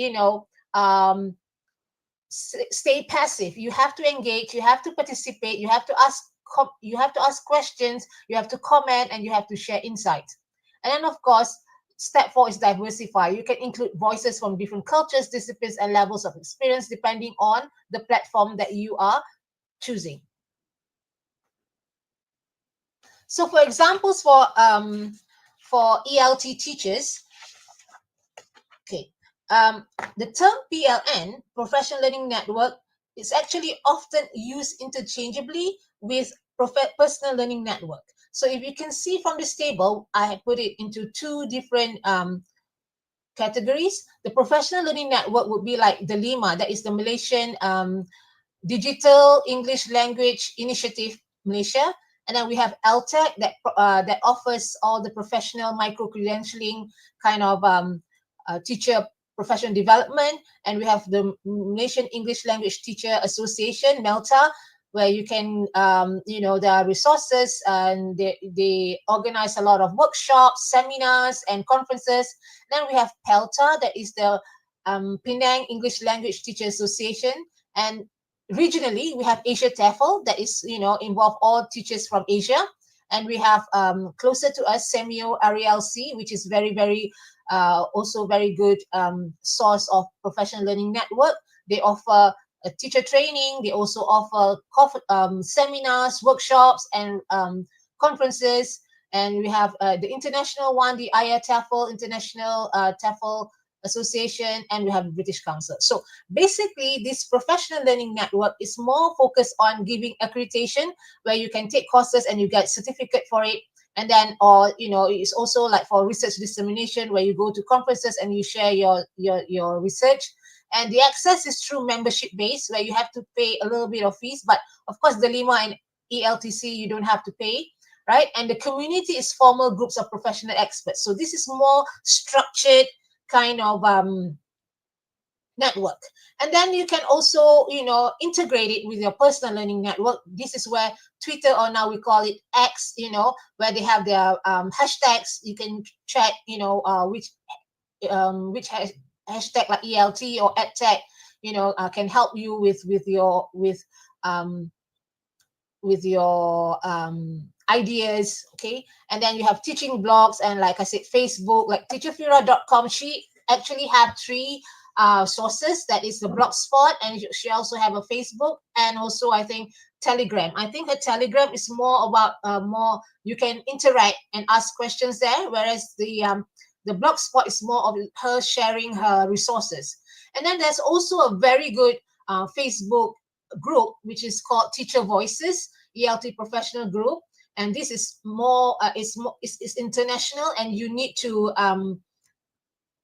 stay passive. You have to engage. You have to participate. You have to ask questions. You have to comment, and you have to share insights. And then, of course, step 4 is diversify. You can include voices from different cultures, disciplines, and levels of experience depending on the platform that you are choosing. So, for examples for ELT teachers, okay, the term PLN, Professional Learning Network, is actually often used interchangeably with Personal Learning Network. So if you can see from this table, I have put it into 2 different categories. The Professional Learning Network would be like the LIMA, that is the Malaysian Digital English Language Initiative Malaysia. And then we have LTAC that offers all the professional micro-credentialing kind of teacher professional development. And we have the Malaysian English Language Teacher Association, MELTA, where you can, there are resources, and they organize a lot of workshops, seminars, and conferences. Then we have PELTA, that is the Penang English Language Teacher Association. And regionally, we have Asia TEFL, that is, involve all teachers from Asia. And we have closer to us, SEMIO RELC, which is very, very, also very good source of professional learning network. They offer teacher training. They also offer seminars, workshops, and conferences. And we have the international one, the IATEFL, International TEFL Association, and we have the British Council. So basically, this professional learning network is more focused on giving accreditation, where you can take courses and you get certificate for it. And then, or it's also like for research dissemination, where you go to conferences and you share your research. And the access is through membership base, where you have to pay a little bit of fees. But of course, the LIMA and ELTC, you don't have to pay, right? And the community is formal groups of professional experts. So this is more structured kind of network. And then you can also, integrate it with your personal learning network. This is where Twitter, or now we call it X, where they have their hashtags. You can check, which hashtag like ELT or EdTech, can help you um, with your ideas. Okay, and then you have teaching blogs, and like I said, Facebook, like teacherfira.com. She actually have three sources. That is the blogspot, and she also have a Facebook, and also I think Telegram. I think her Telegram is more about more, you can interact and ask questions there, whereas the blogspot is more of her sharing her resources. And then there's also a very good Facebook group, which is called Teacher Voices, ELT Professional Group. And this is more, it's international, and you need to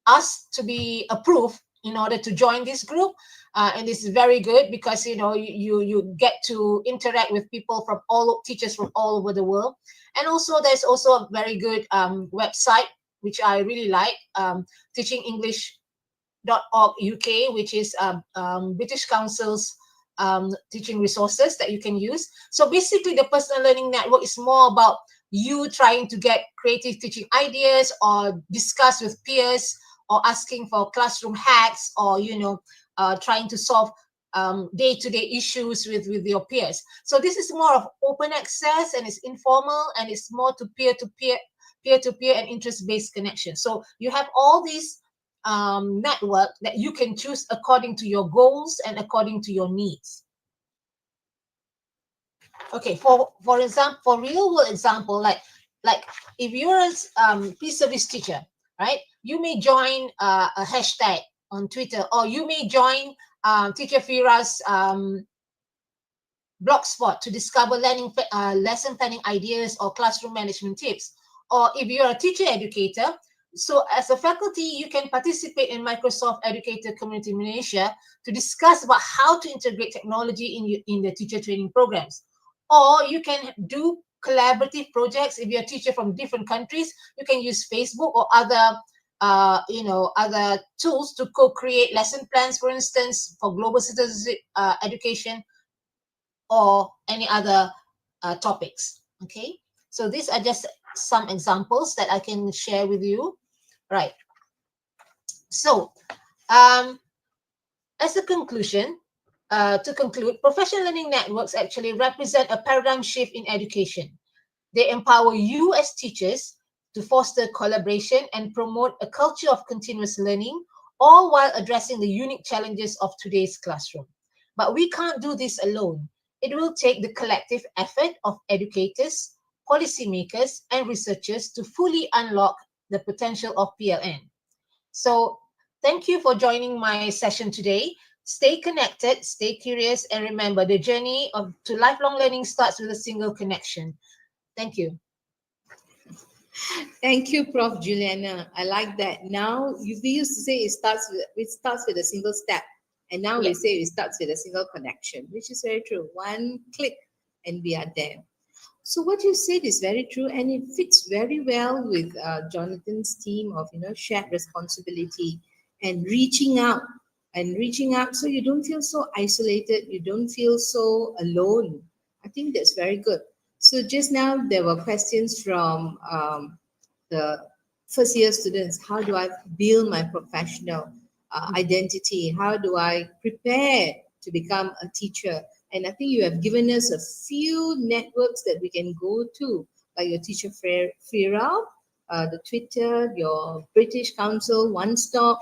ask to be approved in order to join this group. And this is very good because, you get to interact with people from teachers from all over the world. And also there's also a very good website, which I really like, teachingenglish.org UK, which is British Council's teaching resources that you can use. So basically, the personal learning network is more about you trying to get creative teaching ideas, or discuss with peers, or asking for classroom hacks, or trying to solve day-to-day issues with your peers. So this is more of open access, and it's informal, and it's more to peer-to-peer and interest-based connection. So you have all these network that you can choose according to your goals and according to your needs. Okay, for example, for real world example, like if you're a pre-service teacher, right? You may join a hashtag on Twitter, or you may join Teacher Fira's blogspot to discover lesson planning ideas or classroom management tips. Or if you're a teacher educator, so as a faculty, you can participate in Microsoft Educator Community Malaysia to discuss about how to integrate technology in the teacher training programs. Or you can do collaborative projects. If you're a teacher from different countries, you can use Facebook or other other tools to co-create lesson plans, for instance, for global citizenship education, or any other topics. Okay, so these are just some examples that I can share with you. Right. So, as a conclusion, to conclude, professional learning networks actually represent a paradigm shift in education. They empower you as teachers to foster collaboration and promote a culture of continuous learning, all while addressing the unique challenges of today's classroom. But we can't do this alone. It will take the collective effort of educators, policymakers, and researchers to fully unlock the potential of PLN. So thank you for joining my session today. Stay connected, stay curious, and remember, the journey to lifelong learning starts with a single connection. Thank you. Thank you, Prof. Juliana. I like that. Now, we used to say it starts with a single step, and now we Yes. say it starts with a single connection, which is very true. One click, and we are there. So what you said is very true, and it fits very well with Jonathan's theme of shared responsibility and reaching out, so you don't feel so isolated, you don't feel so alone. I think that's very good. So just now there were questions from the first year students. How do I build my professional identity? How do I prepare to become a teacher? And I think you have given us a few networks that we can go to, like your Teacher Fira, the Twitter, your British Council, One Stop,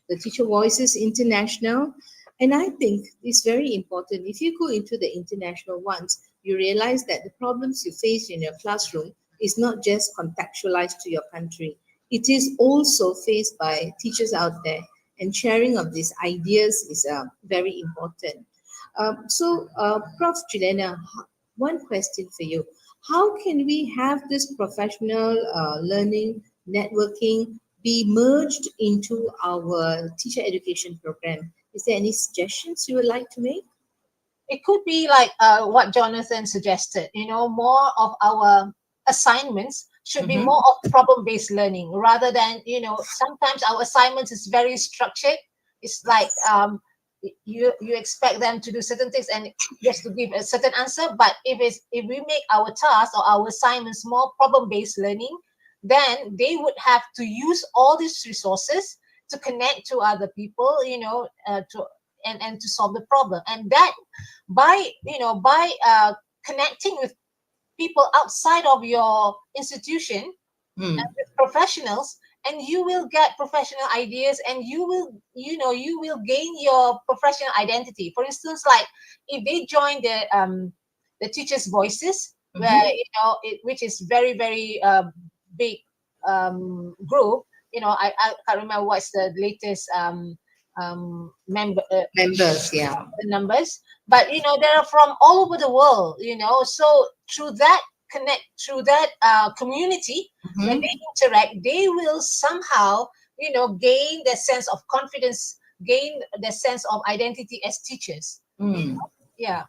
the Teacher Voices International. And I think it's very important. If you go into the international ones, you realize that the problems you face in your classroom is not just contextualized to your country. It is also faced by teachers out there, and sharing of these ideas is very important. Prof. Juliana, one question for you. How can we have this professional learning, networking be merged into our teacher education program? Is there any suggestions you would like to make? It could be like what Jonathan suggested, more of our assignments should be Mhm. more of problem-based learning rather than, sometimes our assignments is very structured. it's like you expect them to do certain things and just to give a certain answer. But if we make our tasks or our assignments more problem-based learning, then they would have to use all these resources to connect to other people, to and to solve the problem. And that by connecting with people outside of your institution Mm. and with professionals, and you will get professional ideas, and you will gain your professional identity. For instance, like if they join the teachers voices, where Mhm. which is very very big group. I can't remember what's the latest member Members, yeah. numbers, but they are from all over the world. So through that community, when Mhm. they interact, they will somehow gain the sense of confidence, gain the sense of identity as teachers. Mm. Yeah.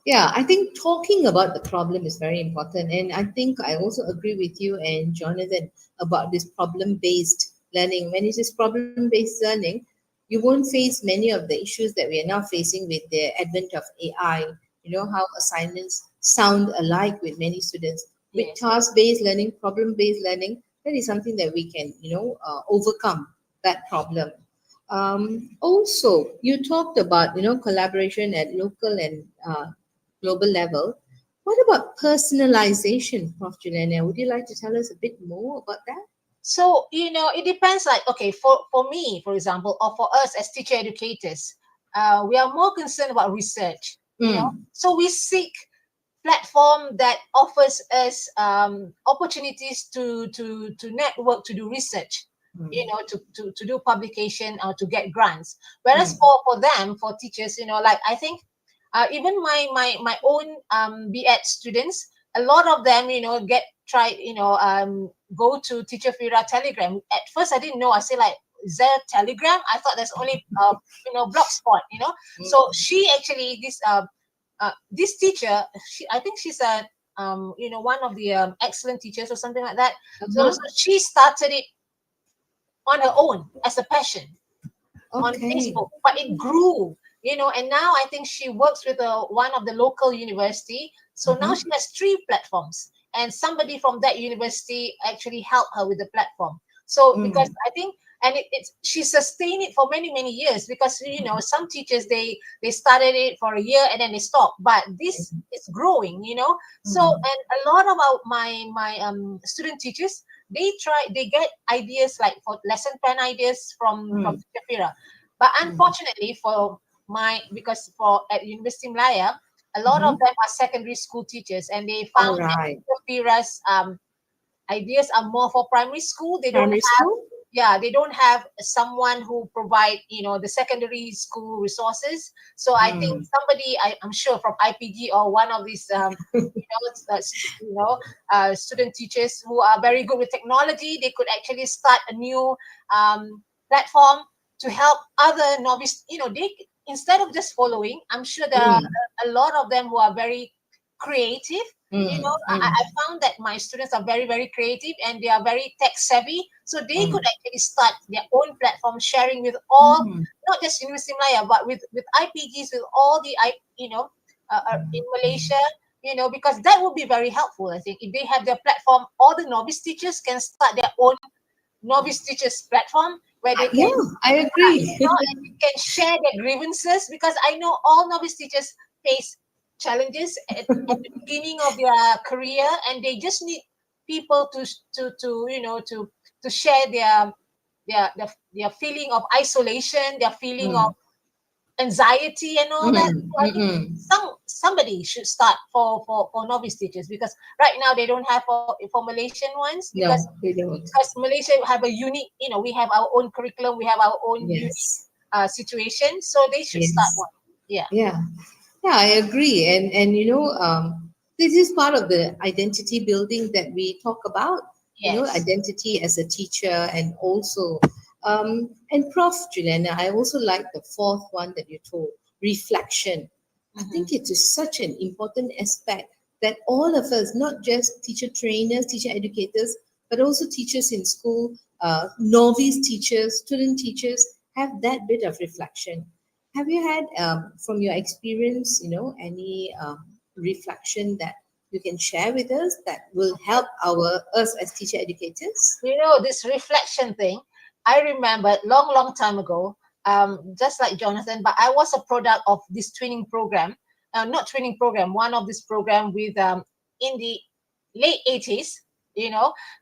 Yeah, I think talking about the problem is very important. And I think I also agree with you and Jonathan about this problem based learning. When it is problem based learning, you won't face many of the issues that we are now facing with the advent of AI. You know, how assignments sound alike with many students. With Yes. task based learning, problem based learning, that is something that we can, overcome that problem. Also, you talked about collaboration at local and global level. What about personalization, Prof. Juliana? Would you like to tell us a bit more about that? So, it depends. Like, okay, for me, for example, or for us as teacher educators, we are more concerned about research. Mm. So we seek platform that offers us opportunities to network, to do research, Mm. to do publication or to get grants. Whereas Mm. for them, for teachers, like I think even my own BEd students, a lot of them, get try, go to Teacher Fira Telegram. At first, I didn't know. I say like, is there a Telegram? I thought there's only Blogspot. So Mm. she actually this teacher, I think she's a one of the excellent teachers or something like that. So Uh-huh. she started it on her own as a passion on Okay. Facebook, but it grew, and now I think she works with one of the local university. So now Uh-huh. she has 3 platforms, and somebody from that university actually helped her with the platform. So because Mm. I think, and it's she sustained it for many many years, because some teachers, they started it for a year and then they stopped, but this is growing. So, Mm. and a lot of my student teachers, they get ideas like for lesson plan ideas from Mm. Shafira. But Mm. unfortunately for because for at University Malaya, a lot of Mm-hmm. them are secondary school teachers, and they All found that right. Shafira's ideas are more for primary school. They don't Primary have, school? yeah, they don't have someone who provide the secondary school resources. So I think Mm. somebody, I'm sure from IPG or one of these student teachers who are very good with technology, they could actually start a new platform to help other novice. They, instead of just following, I'm sure there are Mm. a lot of them who are very creative. Mm. I Mm. found that my students are very very creative, and they are very tech savvy, so they could Mm. actually start their own platform, sharing with all, Mm. not just University Malaya, but with IPGs, with all the in Malaysia. Because that would be very helpful. I think if they have their platform, all the novice teachers can start their own novice teachers platform where they can, Yeah, I agree. and they can share their grievances, because I know all novice teachers face challenges at the beginning of their career, and they just need people to share their feeling of isolation, their feeling of Mm. anxiety and all that. Mm. So I think Mm. somebody should start for novice teachers, because right now they don't have for Malaysian ones, No, we don't. because Malaysia have a unique, we have our own curriculum, we have our own unique Yes. situation, so they should start Yes. one. Yeah. Yeah. Yeah, I agree. And this is part of the identity building that we talk about. Yes. Identity as a teacher, and also and Prof. Juliana, I also like the fourth one that you told, reflection. I Mm-hmm. think it is such an important aspect that all of us, not just teacher trainers, teacher educators, but also teachers in school, novice teachers, student teachers, have that bit of reflection. Have you had, from your experience, any reflection that you can share with us that will help us as teacher educators? This reflection thing, I remember long time ago, just like Jonathan, but I was a product of this training program, not training program, one of this program with in the late 80s,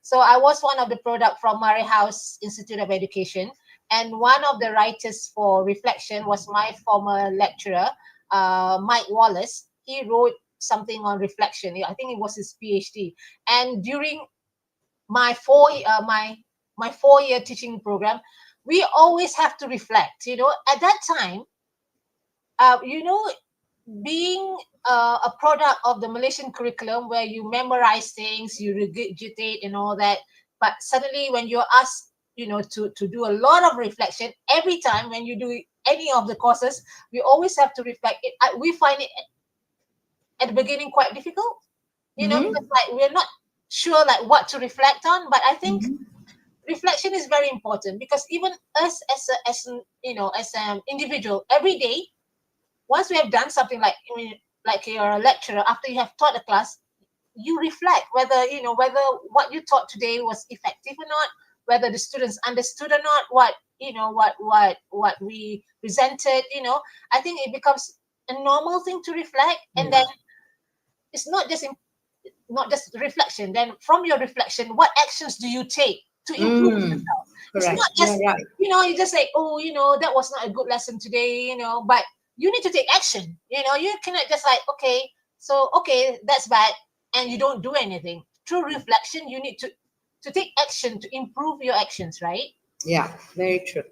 so I was one of the product from Murray House Institute of Education, and one of the writers for reflection was my former lecturer, Mike Wallace. He wrote something on reflection. I think it was his PhD, and during my 4-year teaching program, we always have to reflect. At that time, uh, you know being a product of the Malaysian curriculum where you memorize things, you regurgitate and all that, but suddenly when you're asked to do a lot of reflection every time when you do any of the courses, we always have to reflect it. We find it at the beginning quite difficult, Mm-hmm. because like we're not sure like what to reflect on. But I think Mm-hmm. reflection is very important, because even us as an individual, every day, once we have done something, like like you're a lecturer, after you have taught a class, you reflect whether what you taught today was effective or not, whether the students understood or not what we presented. I think it becomes a normal thing to reflect, and then Yeah. it's not just reflection. Then from your reflection, what actions do you take to improve Mm. yourself? It's Correct. not You're just right. you just say, oh, that was not a good lesson today, but you need to take action. You cannot just like, okay, so okay, that's bad, and you don't do anything. Through reflection, you need to take action to improve your actions, right? Yeah, very true.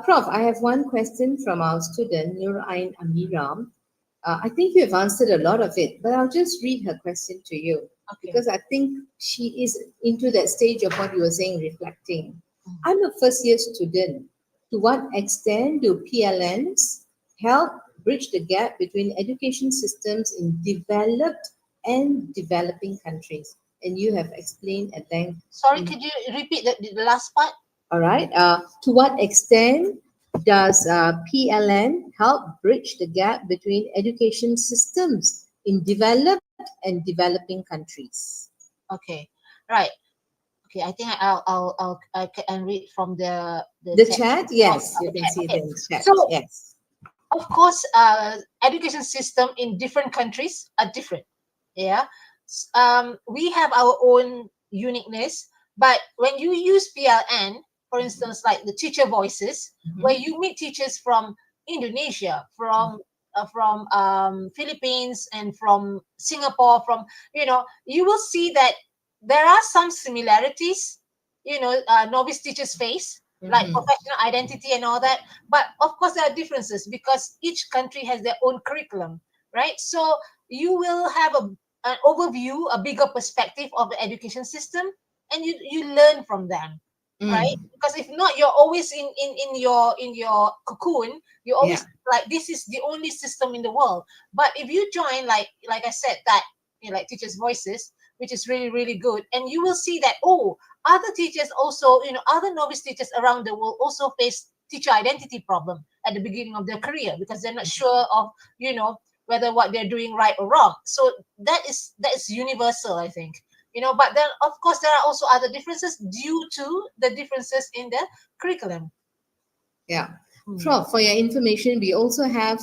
Prof, I have one question from our student, Nurain Amiram. I think you have answered a lot of it, but I'll just read her question to you Okay. because I think she is into that stage of what you were saying, reflecting. Mhm. I'm a first year student. To what extent do PLNs help bridge the gap between education systems in developed and developing countries? And you have explained at length Sorry, in. could you repeat the last part? All right. To what extent does PLN help bridge the gap between education systems in developed and developing countries? Okay, right. Okay, I think I can read from the The chat. chat, Oh, yes, you can okay, see okay. the chat. So Yes. of course, education system in different countries are different. Yeah. We have our own uniqueness, but when you use PLN, for instance, like the teacher voices, where Mhm. you meet teachers from Indonesia, from Philippines, and from Singapore, you will see that there are some similarities. Novice teachers face, like Mhm. professional identity and all that, but of course there are differences because each country has their own curriculum, right? So you will have an overview, a bigger perspective of the education system, and you learn from them, right? Mm. Because if not, you're always in your cocoon. You Yeah. always like, this is the only system in the world. But if you join, like I said, that like teachers voices, which is really really good, and you will see that, oh, other teachers also, other novice teachers around the world also face teacher identity problem at the beginning of their career, because they're not sure of, whether what they're doing right or wrong. So that is universal, I think. But then of course there are also other differences due to the differences in the curriculum. Yeah. Hmm. Prof, for your information, we also have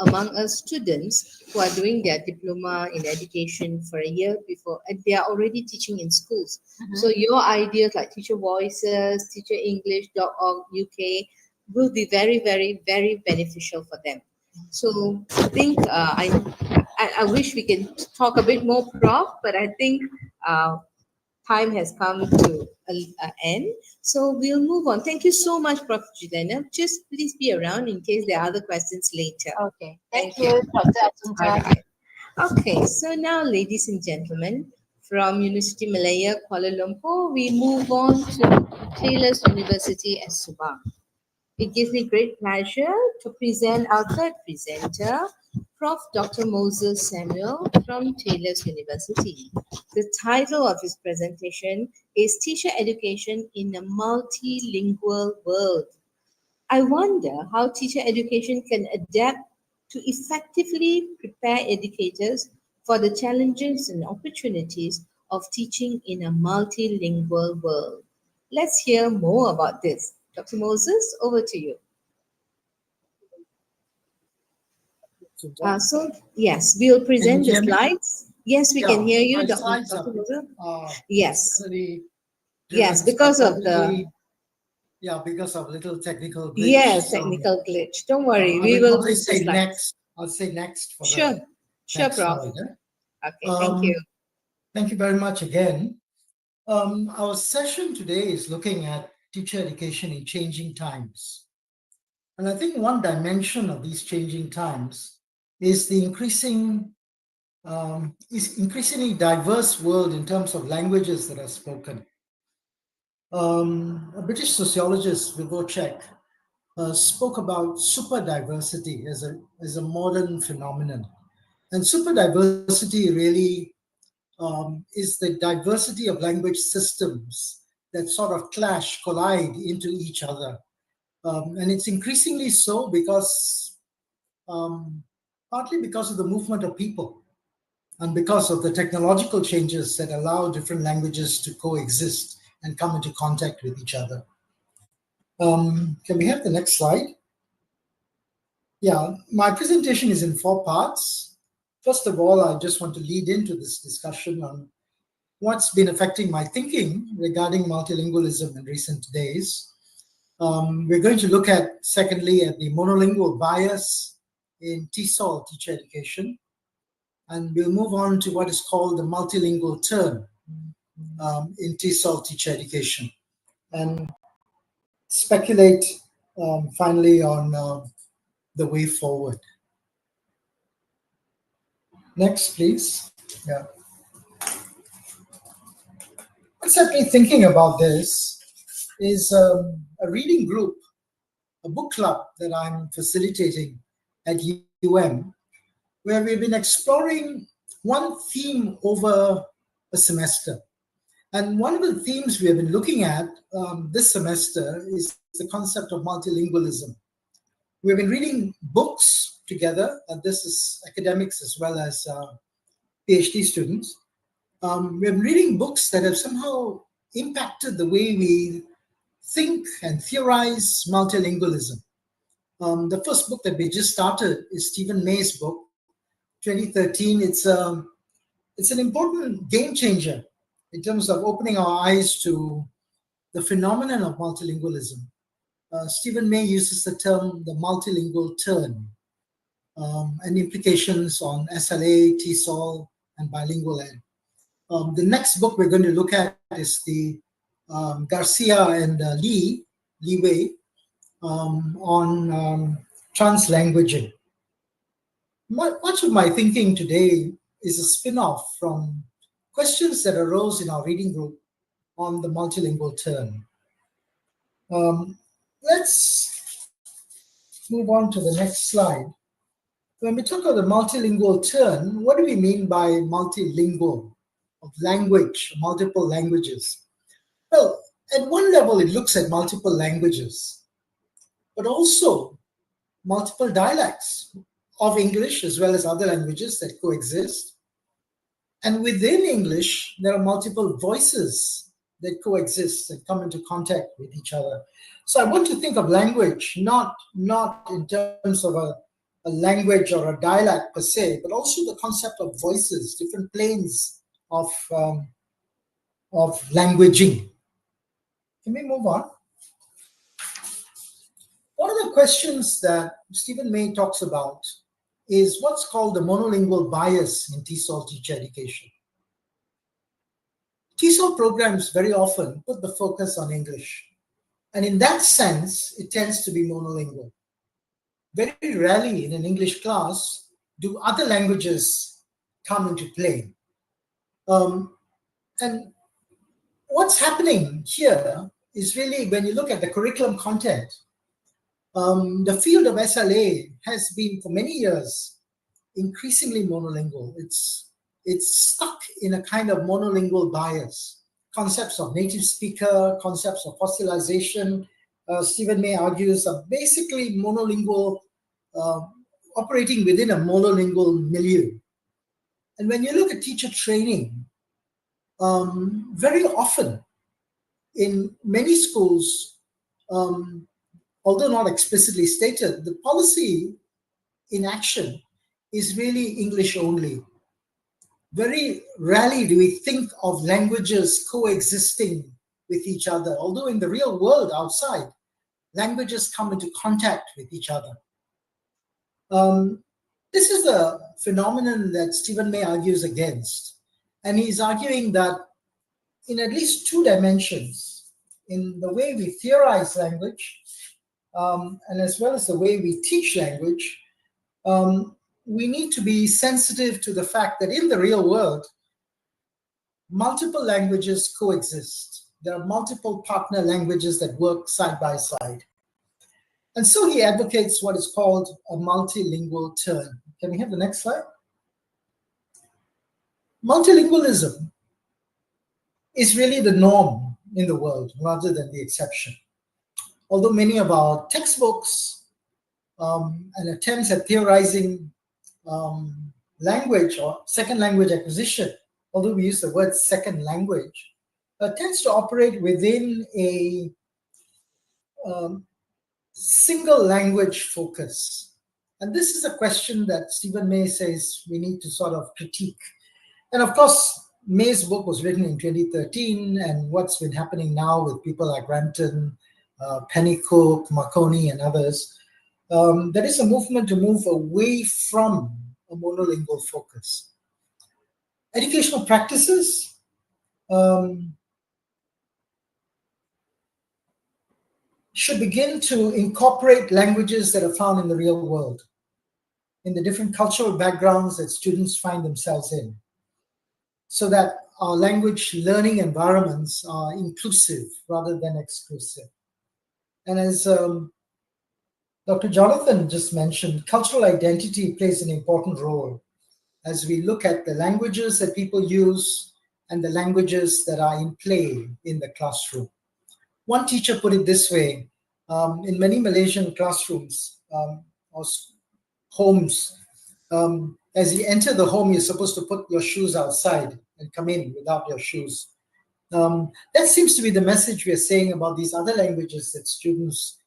among us students who are doing their diploma in education for a year before, and they are already teaching in schools. So Mhm. your ideas like Teacher Voices, teacherenglish.org UK will be very, very, very beneficial for them. So I think I wish we can talk a bit more, Prof, but I think uh, time has come to an end. So we'll move on. Thank you so much, Prof. Jilena. Just please be around in case there are other questions later. Okay, thank Thank you. you, Dr. All Asunta. right. Okay, so now, ladies and gentlemen, from University Malaya, Kuala Lumpur, we move on to Taylor's University at Subang. It gives me great pleasure to present our third presenter, Prof. Dr. Moses Samuel from Taylor's University. The title of his presentation is Teacher Education in a Multilingual World. I wonder how teacher education can adapt to effectively prepare educators for the challenges and opportunities of teaching in a multilingual world. Let's hear more about this. Dr. Moses, over to you. Yes, we'll Can you present the hear me? slides. Yes, we can Yeah, hear you, my Dr. slides are Moses. it's Yes, already yes, driven, so because of the probably, yeah, because of little technical glitch. yes So technical glitch. Don't worry, I we will will probably move the say slides. next. I'll say next for the Sure, sure, next Prof. slide. Okay, thank you. Thank you very much again. Our session today is looking at teacher education in changing times. And I think one dimension of these changing times is the increasingly diverse world in terms of languages that are spoken. A British sociologist, Vygotsky, spoke about super diversity as a modern phenomenon. And super diversity really is the diversity of language systems that sort of clash, collide into each other. And it's increasingly so because partly because of the movement of people and because of the technological changes that allow different languages to coexist and come into contact with each other. Can we have the next slide? Yeah, my presentation is in 4 parts. First of all, I just want to lead into this discussion on what's been affecting my thinking regarding multilingualism in recent days. We're going to look at, secondly, at the monolingual bias in TESOL, teacher education. And we'll move on to what is called the multilingual turn in TESOL, teacher education. And speculate finally on the way forward. Next, please. Yeah. What set me thinking about this is a reading group, a book club that I'm facilitating at UM, where we've been exploring one theme over a semester. And one of the themes we have been looking at this semester is the concept of multilingualism. We've been reading books together, and this is academics as well as PhD students. We've been reading books that have somehow impacted the way we think and theorize multilingualism. The first book that we just started is Stephen May's book, 2013. It's an important game changer in terms of opening our eyes to the phenomenon of multilingualism. Stephen May uses the term the multilingual turn and implications on SLA, TESOL, and bilingual ed. The next book we're going to look at is the Garcia and Lee Wei on translanguaging. Much of my thinking today is a spin-off from questions that arose in our reading group on the multilingual turn. Let's move on to the next slide. When we talk about the multilingual turn, what do we mean by multilingual? Of language, multiple languages. Well, at one level, it looks at multiple languages, but also multiple dialects of English as well as other languages that coexist. And within English, there are multiple voices that coexist and come into contact with each other. So I want to think of language not in terms of a language or a dialect per se, but also the concept of voices, different planes of languaging. Can we move on? One of the questions that Stephen May talks about is what's called the monolingual bias in TESOL teacher education. TESOL programs very often put the focus on English. And in that sense, it tends to be monolingual. Very rarely in an English class do other languages come into play. And what's happening here is really when you look at the curriculum content, the field of SLA has been for many years increasingly monolingual. It's stuck in a kind of monolingual bias. Concepts of native speaker, concepts of fossilization, Stephen May argues, are basically monolingual, operating within a monolingual milieu. And when you look at teacher training, very often in many schools, although not explicitly stated, the policy in action is really English only. Very rarely do we think of languages coexisting with each other, although in the real world outside, languages come into contact with each other. This is the phenomenon that Stephen May argues against. And he's arguing that in at least two dimensions, in the way we theorize language, and as well as the way we teach language, we need to be sensitive to the fact that in the real world, multiple languages coexist. There are multiple partner languages that work side by side. And so he advocates what is called a multilingual turn. Can we have the next slide? Multilingualism is really the norm in the world rather than the exception. Although many of our textbooks and attempts at theorizing language or second language acquisition, although we use the word second language, tends to operate within a single language focus. And this is a question that Stephen May says we need to sort of critique. And of course, May's book was written in 2013, and what's been happening now with people like Rampton, Pennycook, Marconi, and others, there is a movement to move away from a monolingual focus. Educational practices should begin to incorporate languages that are found in the real world, in the different cultural backgrounds that students find themselves in, so that our language learning environments are inclusive rather than exclusive. And as Dr. Jonathan just mentioned, cultural identity plays an important role as we look at the languages that people use and the languages that are in play in the classroom. One teacher put it this way: in many Malaysian classrooms or homes, as you enter the home, you're supposed to put your shoes outside and come in without your shoes. That seems to be the message we are saying about these other languages that students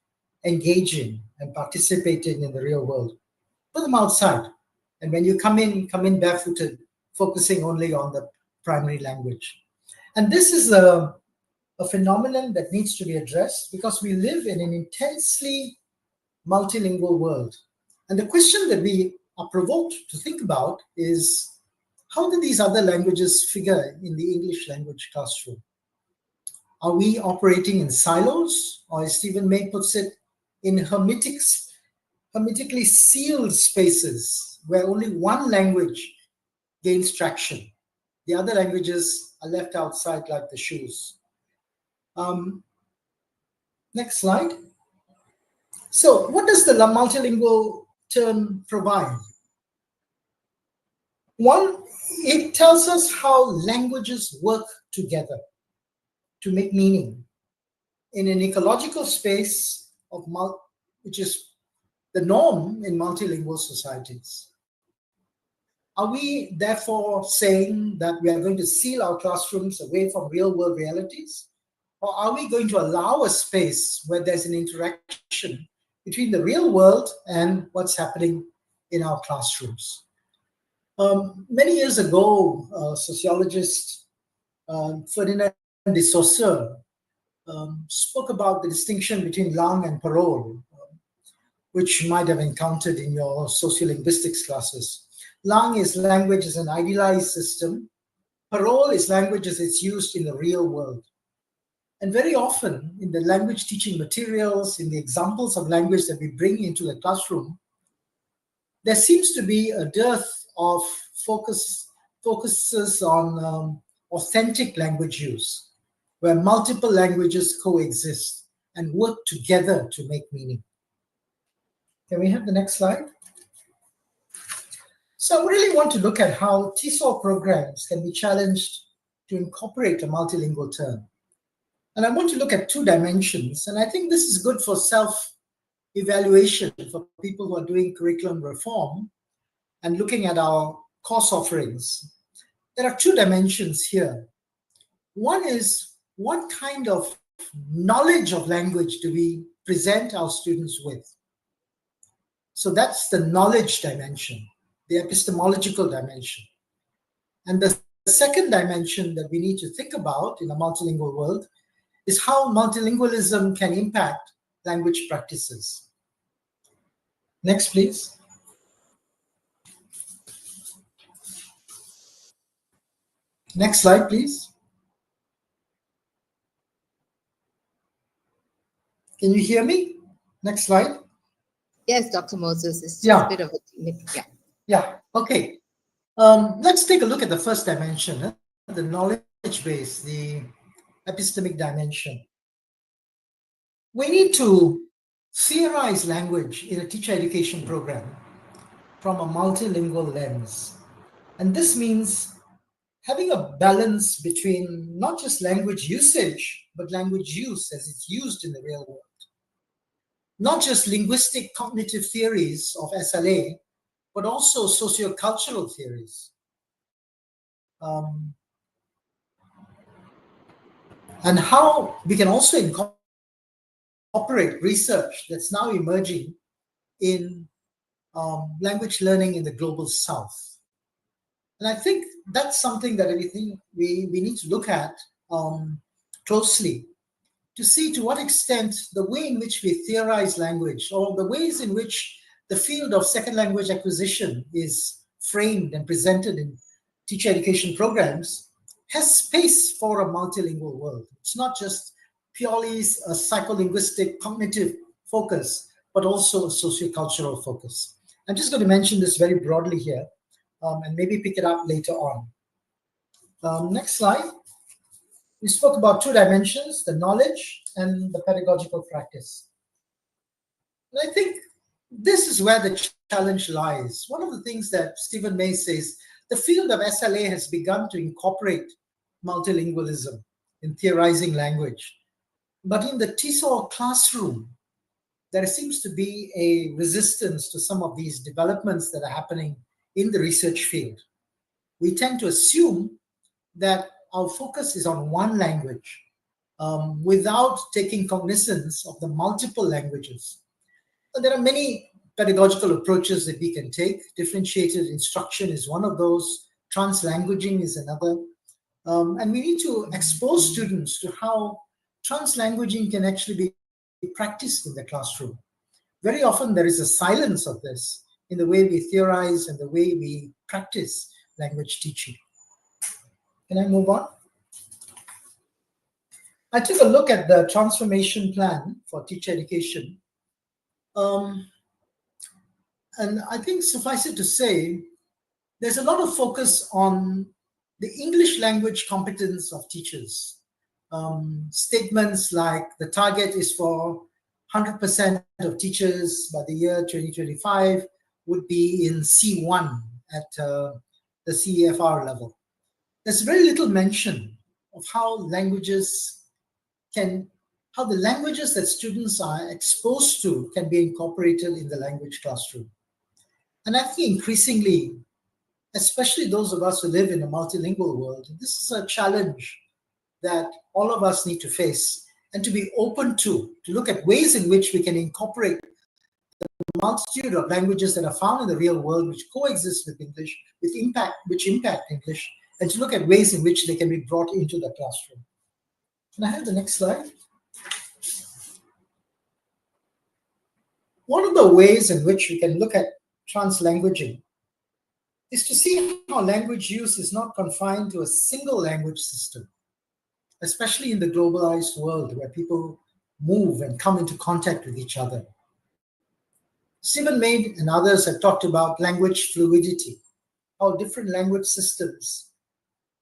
engage in and participate in the real world. Put them outside. And when you come in barefooted, focusing only on the primary language. And this is a phenomenon that needs to be addressed because we live in an intensely multilingual world. And the question that we are provoked to think about is, how do these other languages figure in the English language classroom? Are we operating in silos, or as Stephen May puts it, in hermetically sealed spaces where only one language gains traction? The other languages are left outside like the shoes. Next slide. So what does the multilingual term provide? One, it tells us how languages work together to make meaning in an ecological space of which is the norm in multilingual societies. Are we therefore saying that we are going to seal our classrooms away from real-world realities? Or are we going to allow a space where there's an interaction between the real world and what's happening in our classrooms? Many years ago, sociologist Ferdinand de Saussure spoke about the distinction between langue and parole, which you might have encountered in your sociolinguistics classes. Langue is language as an idealized system. Parole is language as it's used in the real world. And very often in the language teaching materials, in the examples of language that we bring into the classroom, there seems to be a dearth of focuses on authentic language use, where multiple languages coexist and work together to make meaning. Can we have the next slide? So I really want to look at how TESOL programs can be challenged to incorporate a multilingual term. And I want to look at two dimensions. And I think this is good for self-evaluation for people who are doing curriculum reform and looking at our course offerings. There are two dimensions here. One is, what kind of knowledge of language do we present our students with? So that's the knowledge dimension, the epistemological dimension. And the second dimension that we need to think about in a multilingual world is how multilingualism can impact language practices. Next, please. Next slide, please. Can you hear me? Next slide. Yes, Dr. Moses, it's just Yeah. a bit of a technical, yeah. Yeah, okay. Let's take a look at the first dimension, the knowledge base, the epistemic dimension. We need to theorize language in a teacher education program from a multilingual lens. And this means having a balance between not just language usage, but language use as it's used in the real world. Not just linguistic cognitive theories of SLA, but also sociocultural theories. And how we can also incorporate research that's now emerging in language learning in the global south. And I think that's something that we need to look at closely to see to what extent the way in which we theorize language, or the ways in which the field of second language acquisition is framed and presented in teacher education programs, has space for a multilingual world. It's not just purely a psycholinguistic cognitive focus, but also a sociocultural focus. I'm just going to mention this very broadly here, and maybe pick it up later on. Next slide. We spoke about two dimensions, the knowledge and the pedagogical practice. And I think this is where the challenge lies. One of the things that Stephen May says, the field of SLA has begun to incorporate multilingualism in theorizing language. But in the TESOL classroom, there seems to be a resistance to some of these developments that are happening in the research field. We tend to assume that our focus is on one language without taking cognizance of the multiple languages. But there are many pedagogical approaches that we can take. Differentiated instruction is one of those. Translanguaging is another. And we need to expose students to how translanguaging can actually be practiced in the classroom. Very often there is a silence of this in the way we theorize and the way we practice language teaching. Can I move on? I took a look at the transformation plan for teacher education. And I think suffice it to say, there's a lot of focus on the English language competence of teachers. Statements like the target is for 100% of teachers by the year 2025 would be in C1 at the CEFR level. There's very little mention of how the languages that students are exposed to can be incorporated in the language classroom. And I think increasingly, especially those of us who live in a multilingual world, this is a challenge that all of us need to face and to be open to look at ways in which we can incorporate the multitude of languages that are found in the real world, which coexist with English, which impact English, and to look at ways in which they can be brought into the classroom. Can I have the next slide? One of the ways in which we can look at translanguaging is to see how language use is not confined to a single language system, especially in the globalized world where people move and come into contact with each other. Stephen May and others have talked about language fluidity, how different language systems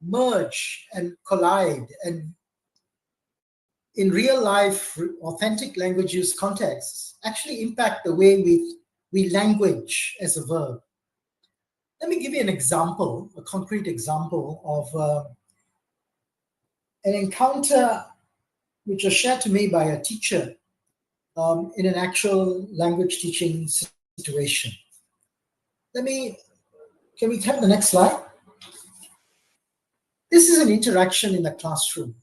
merge and collide, and in real life, authentic language use contexts actually impact the way we language as a verb. Let me give you an example, a concrete example of an encounter which was shared to me by a teacher in an actual language teaching situation. Can we have the next slide? This is an interaction in a classroom.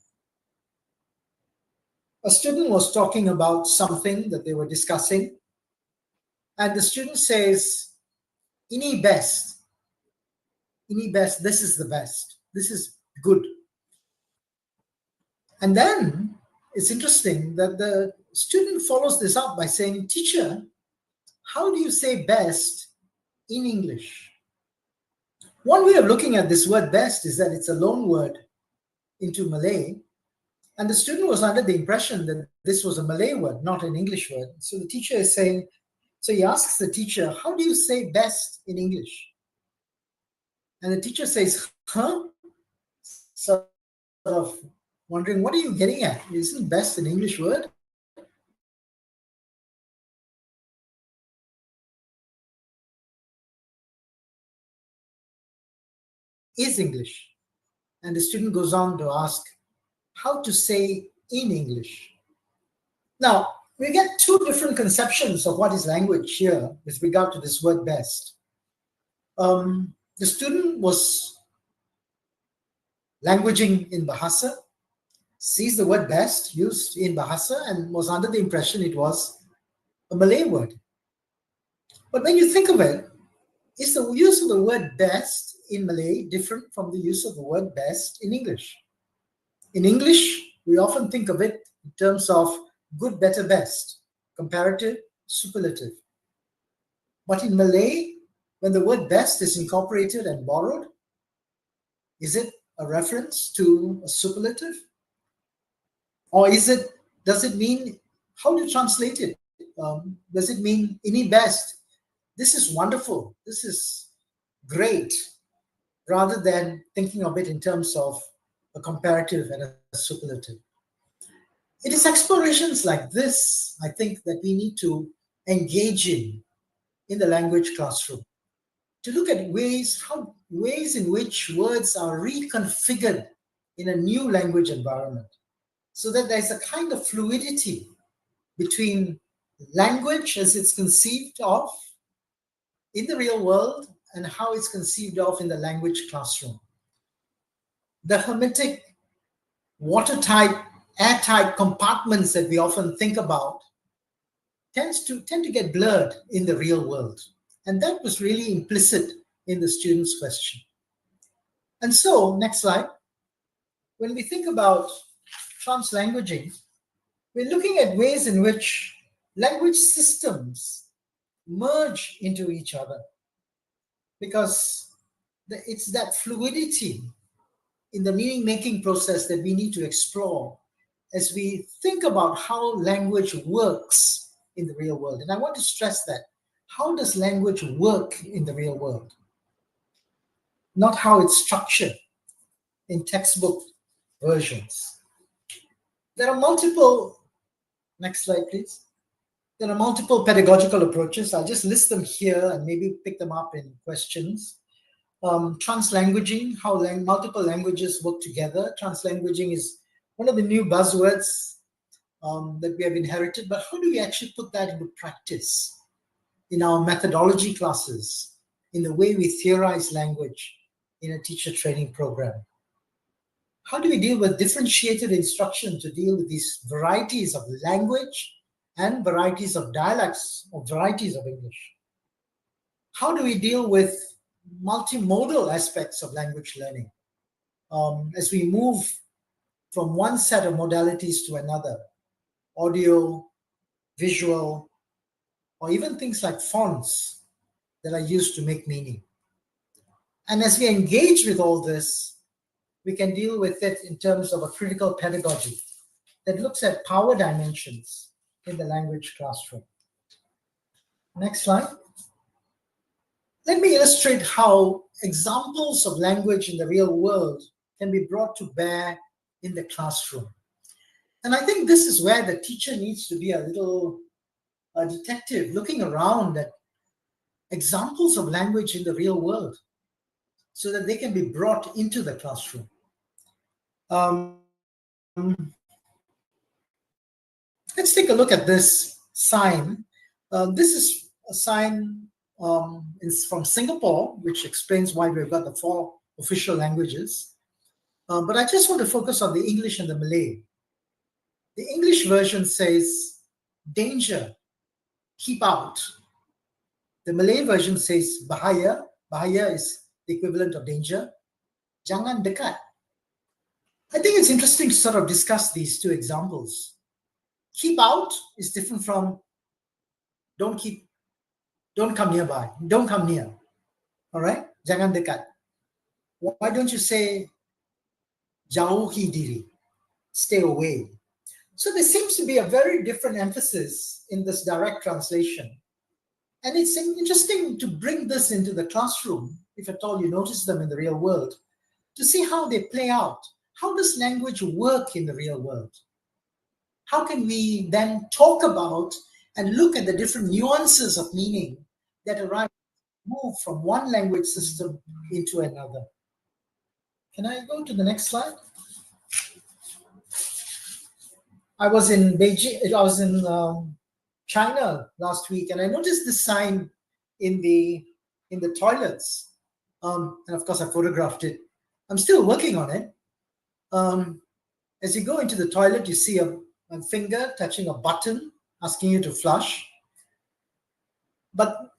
A student was talking about something that they were discussing, and the student says, "Ini best. Ini best, this is the best. This is good." And then it's interesting that the student follows this up by saying, "Teacher, how do you say best in English?" One way of looking at this word best is that it's a loan word into Malay. And the student was under the impression that this was a Malay word, not an English word. So the teacher is saying, so he asks the teacher, "How do you say best in English?" And the teacher says, "Huh?" Sort of wondering, what are you getting at? Isn't best an English word? Is English. And the student goes on to ask, how to say in English. Now, we get two different conceptions of what is language here with regard to this word best. The student was languaging in Bahasa, sees the word best used in Bahasa, and was under the impression it was a Malay word. But when you think of it, is the use of the word best in Malay different from the use of the word best in English? In English, we often think of it in terms of good, better, best, comparative, superlative. But in Malay, when the word best is incorporated and borrowed, is it a reference to a superlative? Or does it mean, how do you translate it? Does it mean ini best? This is wonderful, this is great, rather than thinking of it in terms of a comparative and a superlative. It is explorations like this, I think, that we need to engage in the language classroom, to look at ways in which words are reconfigured in a new language environment, so that there's a kind of fluidity between language as it's conceived of in the real world and how it's conceived of in the language classroom. The hermetic, watertight, airtight compartments that we often think about tend to get blurred in the real world. And that was really implicit in the student's question. And so, next slide. When we think about translanguaging, we're looking at ways in which language systems merge into each other, because it's that fluidity in the meaning-making process that we need to explore as we think about how language works in the real world. And I want to stress that. How does language work in the real world? Not how it's structured in textbook versions. There are multiple, next slide please. There are multiple pedagogical approaches. I'll just list them here and maybe pick them up in questions. Translanguaging, how multiple languages work together. Translanguaging is one of the new buzzwords that we have inherited, but how do we actually put that into practice in our methodology classes, in the way we theorize language in a teacher training program? How do we deal with differentiated instruction to deal with these varieties of language and varieties of dialects or varieties of English? How do we deal with multimodal aspects of language learning as we move from one set of modalities to another, audio, visual, or even things like fonts that are used to make meaning? And as we engage with all this, we can deal with it in terms of a critical pedagogy that looks at power dimensions in the language classroom. Next slide. Let me illustrate how examples of language in the real world can be brought to bear in the classroom. And I think this is where the teacher needs to be a little detective, looking around at examples of language in the real world so that they can be brought into the classroom. Let's take a look at this sign. This is a sign is from Singapore, which explains why we've got the 4 official languages. But I just want to focus on the English and the Malay. The English version says, danger, keep out. The Malay version says, bahaya. Bahaya is the equivalent of danger. Jangan dekat. I think it's interesting to sort of discuss these 2 examples. Keep out is different from don't come nearby, don't come near. All right? Jangan dekat. Why don't you say jauhi diri, stay away? So there seems to be a very different emphasis in this direct translation. And it's interesting to bring this into the classroom, if at all you notice them in the real world, to see how they play out. How does language work in the real world? How can we then talk about and look at the different nuances of meaning that arise, move from one language system into another? Can I go to the next slide? I was in Beijing, I was in China last week, and I noticed this sign in the toilets. And of course, I photographed it. I'm still working on it. As you go into the toilet, you see a finger touching a button, asking you to flush. But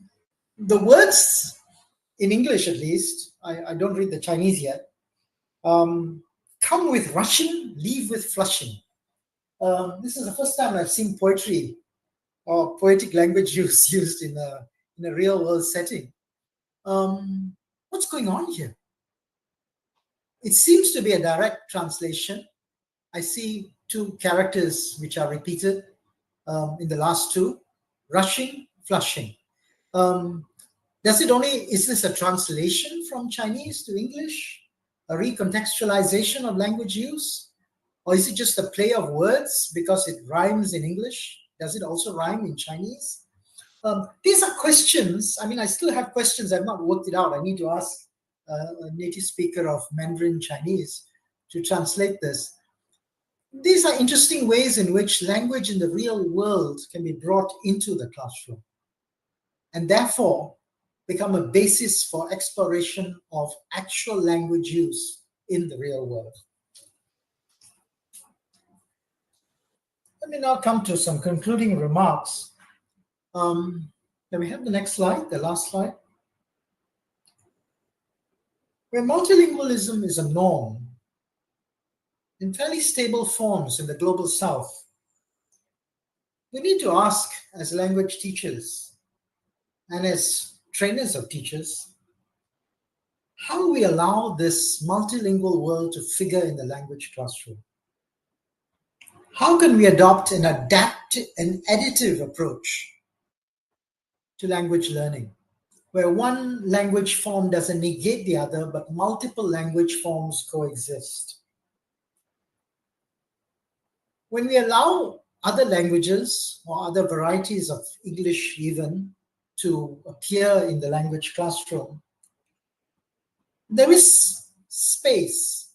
the words in English, at least, I don't read the Chinese yet, come with rushing, leave with flushing. This is the first time I've seen poetry or poetic language used in a real world setting. What's going on here? It seems to be a direct translation. I see 2 characters which are repeated in the last 2, rushing, flushing. Is this a translation from Chinese to English? A recontextualization of language use? Or is it just a play of words because it rhymes in English? Does it also rhyme in Chinese? These are questions. I mean, I still have questions. I've not worked it out. I need to ask a native speaker of Mandarin Chinese to translate this. These are interesting ways in which language in the real world can be brought into the classroom and therefore become a basis for exploration of actual language use in the real world. Let me now come to some concluding remarks. Can we have the next slide, the last slide? Where multilingualism is a norm in fairly stable forms in the global south, we need to ask as language teachers and as trainers of teachers, how do we allow this multilingual world to figure in the language classroom? How can we adopt an additive approach to language learning, where one language form doesn't negate the other, but multiple language forms coexist? When we allow other languages or other varieties of English even to appear in the language classroom, there is space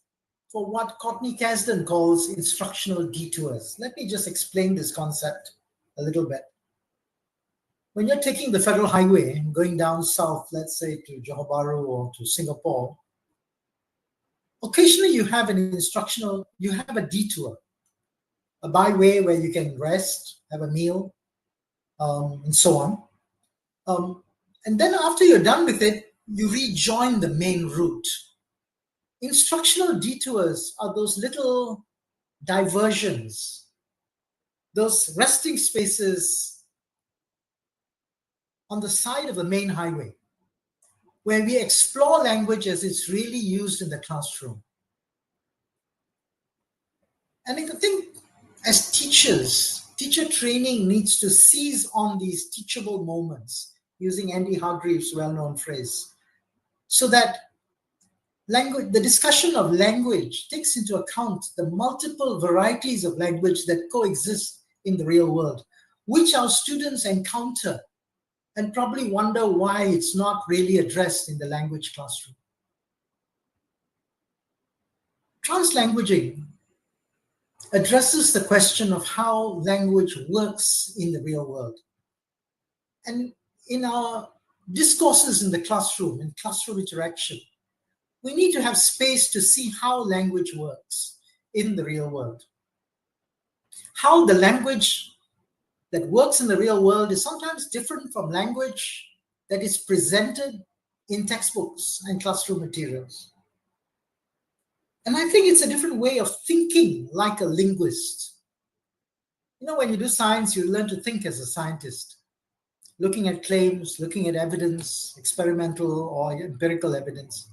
for what Courtney Kasdan calls instructional detours. Let me just explain this concept a little bit. When you're taking the federal highway and going down south, let's say to Johor Bahru or to Singapore, occasionally you have a detour, a byway where you can rest, have a meal, and so on. And then after you're done with it, you rejoin the main route. Instructional detours are those little diversions, those resting spaces on the side of the main highway, where we explore language as it's really used in the classroom. And I think as teachers, teacher training needs to seize on these teachable moments, using Andy Hargreaves' well-known phrase, so that the discussion of language takes into account the multiple varieties of language that coexist in the real world, which our students encounter and probably wonder why it's not really addressed in the language classroom. Translanguaging addresses the question of how language works in the real world. And in our discourses in the classroom, in classroom interaction, we need to have space to see how language works in the real world. How the language that works in the real world is sometimes different from language that is presented in textbooks and classroom materials. And I think it's a different way of thinking like a linguist. You know, when you do science, you learn to think as a scientist, looking at claims, looking at evidence, experimental or empirical evidence.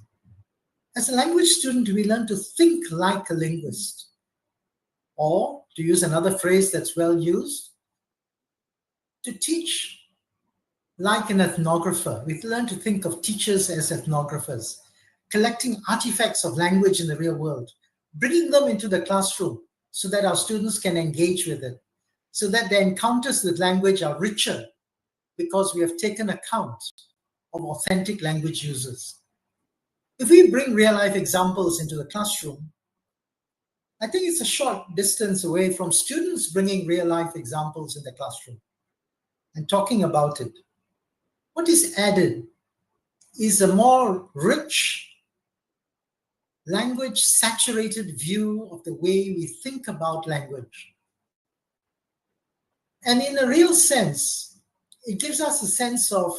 As a language student, we learn to think like a linguist. Or, to use another phrase that's well used, to teach like an ethnographer. We learn to think of teachers as ethnographers, collecting artifacts of language in the real world, bringing them into the classroom so that our students can engage with it, so that their encounters with language are richer because we have taken account of authentic language users. If we bring real-life examples into the classroom, I think it's a short distance away from students bringing real-life examples in the classroom and talking about it. What is added is a more rich, language-saturated view of the way we think about language. And in a real sense, it gives us a sense of,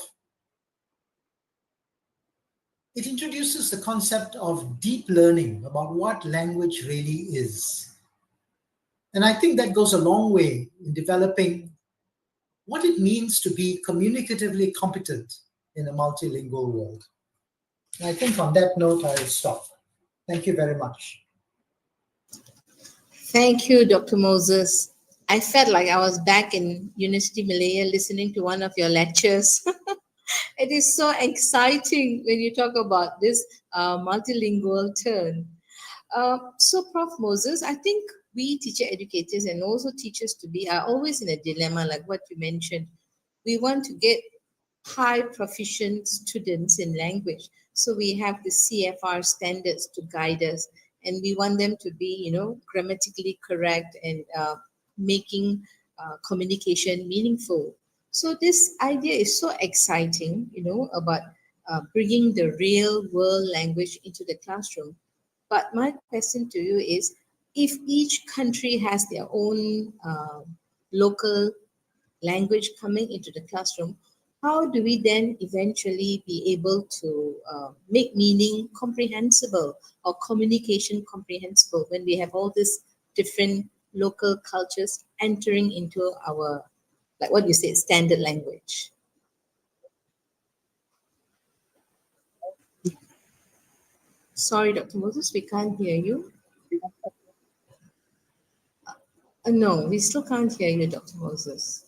it introduces the concept of deep learning about what language really is. And I think that goes a long way in developing what it means to be communicatively competent in a multilingual world. And I think on that note, I will stop. Thank you very much. Thank you, Dr. Moses. I felt like I was back in University Malaya listening to one of your lectures. It is so exciting when you talk about this multilingual turn. So, Prof. Moses, I think we teacher educators and also teachers to be are always in a dilemma, like what you mentioned. We want to get high proficient students in language. So we have the CFR standards to guide us, and we want them to be, grammatically correct and making communication meaningful. So this idea is so exciting, about bringing the real world language into the classroom. But my question to you is, if each country has their own local language coming into the classroom, how do we then eventually be able to make meaning comprehensible or communication comprehensible when we have all these different local cultures entering into our, like what you said, standard language? Sorry, Dr. Moses, we can't hear you. No, we still can't hear you, Dr. Moses.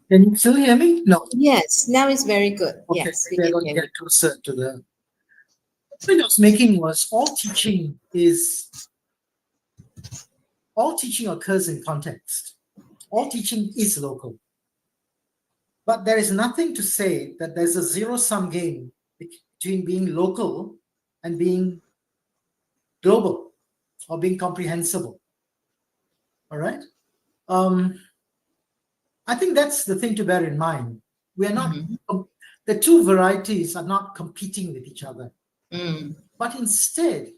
Can you still hear me? No. Yes, now it's very good. Okay, Yes, we maybe I can got to hear you. get closer to the. The point I was making was all teaching occurs in context. All teaching is local. But there is nothing to say that there's a zero-sum game between being local and being global or being comprehensible. All right? I think that's the thing to bear in mind. We are not, the two varieties are not competing with each other. But instead,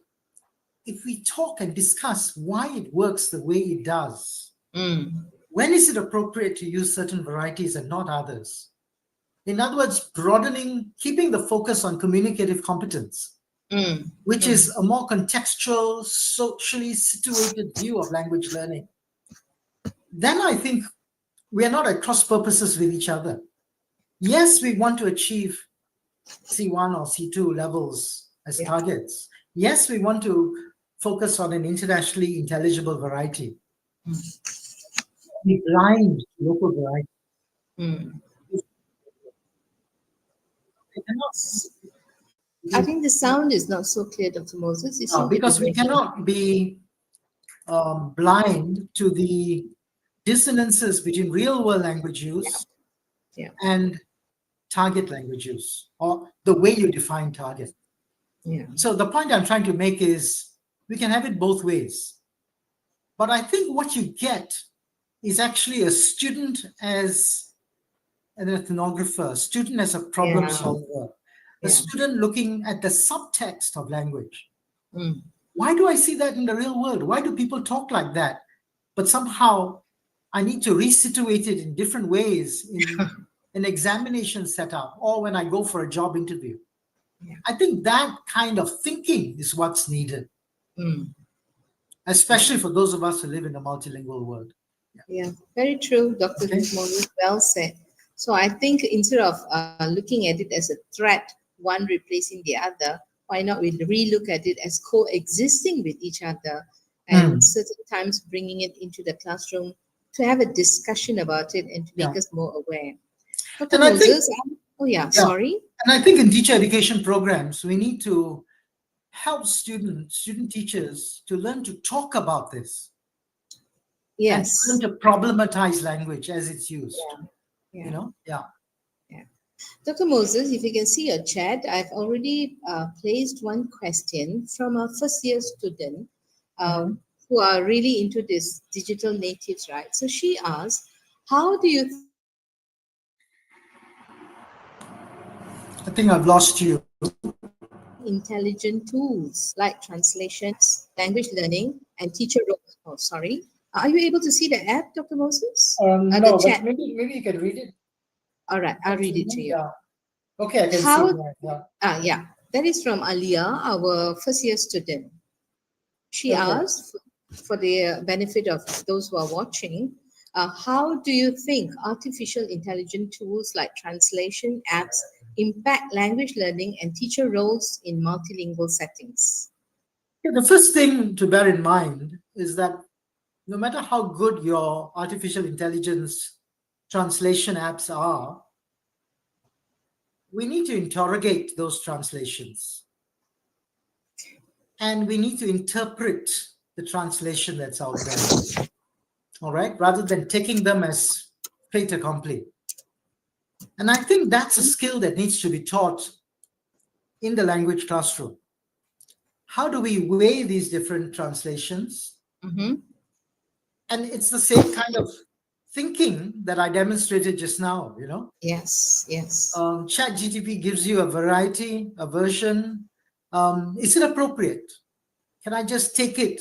if we talk and discuss why it works the way it does, when is it appropriate to use certain varieties and not others? In other words, broadening, keeping the focus on communicative competence, which is a more contextual, socially situated view of language learning. Then I think we are not at cross purposes with each other. Yes, we want to achieve C1 or C2 levels as targets. Yes, we want to focus on an internationally intelligible variety. Be blind to local variety. I think the sound is not so clear, Dr. Moses. Because we cannot be blind to the dissonances between real world language use and target language use, or the way you define target. Yeah. So the point I'm trying to make is we can have it both ways. But I think what you get is actually a student as an ethnographer, a student as a problem Yeah. solver, a Yeah. student looking at the subtext of language. Mm. Why do I see that in the real world? Why do people talk like that? But somehow I need to resituate it in different ways in an examination setup or when I go for a job interview. Yeah. I think that kind of thinking is what's needed, Mm. especially for those of us who live in a multilingual world. Yeah, very true, Dr. Okay. Moses. Well said. So I think instead of looking at it as a threat, one replacing the other, why not we relook at it as coexisting with each other, and Hmm. certain times bringing it into the classroom to have a discussion about it and to Yeah. make us more aware. Dr. And I think, Moses, oh yeah, yeah, sorry. and I think in teacher education programs, we need to help student teachers to learn to talk about this and to learn Yes. to problematize language as it's used. Yeah. You Yeah. know, yeah. Yeah. Dr. Moses, if you can see your chat, I've already placed one question from a first year student Mhm. who are really into this digital natives, right? So she asked, how do you think I think I've lost you. intelligent tools like translation apps, language learning, and teacher role? Oh, sorry. Are you able to see the app, Dr. Moses? The No, but chat. maybe you can read it. All right, I'll read it to you. Yeah. Okay, I can see it How, now. Yeah. yeah, that is from Alia, our first year student. She Okay. asked, for the benefit of those who are watching, how do you think artificial intelligence tools like translation apps impact language learning and teacher roles in multilingual settings? Yeah, the first thing to bear in mind is that no matter how good your artificial intelligence translation apps are, we need to interrogate those translations and we need to interpret the translation that's out there. All right, rather than taking them as fait accompli. And I think that's a skill that needs to be taught in the language classroom. How do we weigh these different translations? Mm-hmm. And it's the same kind of thinking that I demonstrated just now, you know. Yes, yes. Chat GTP gives you a variety, a version. Is it appropriate? Can I just take it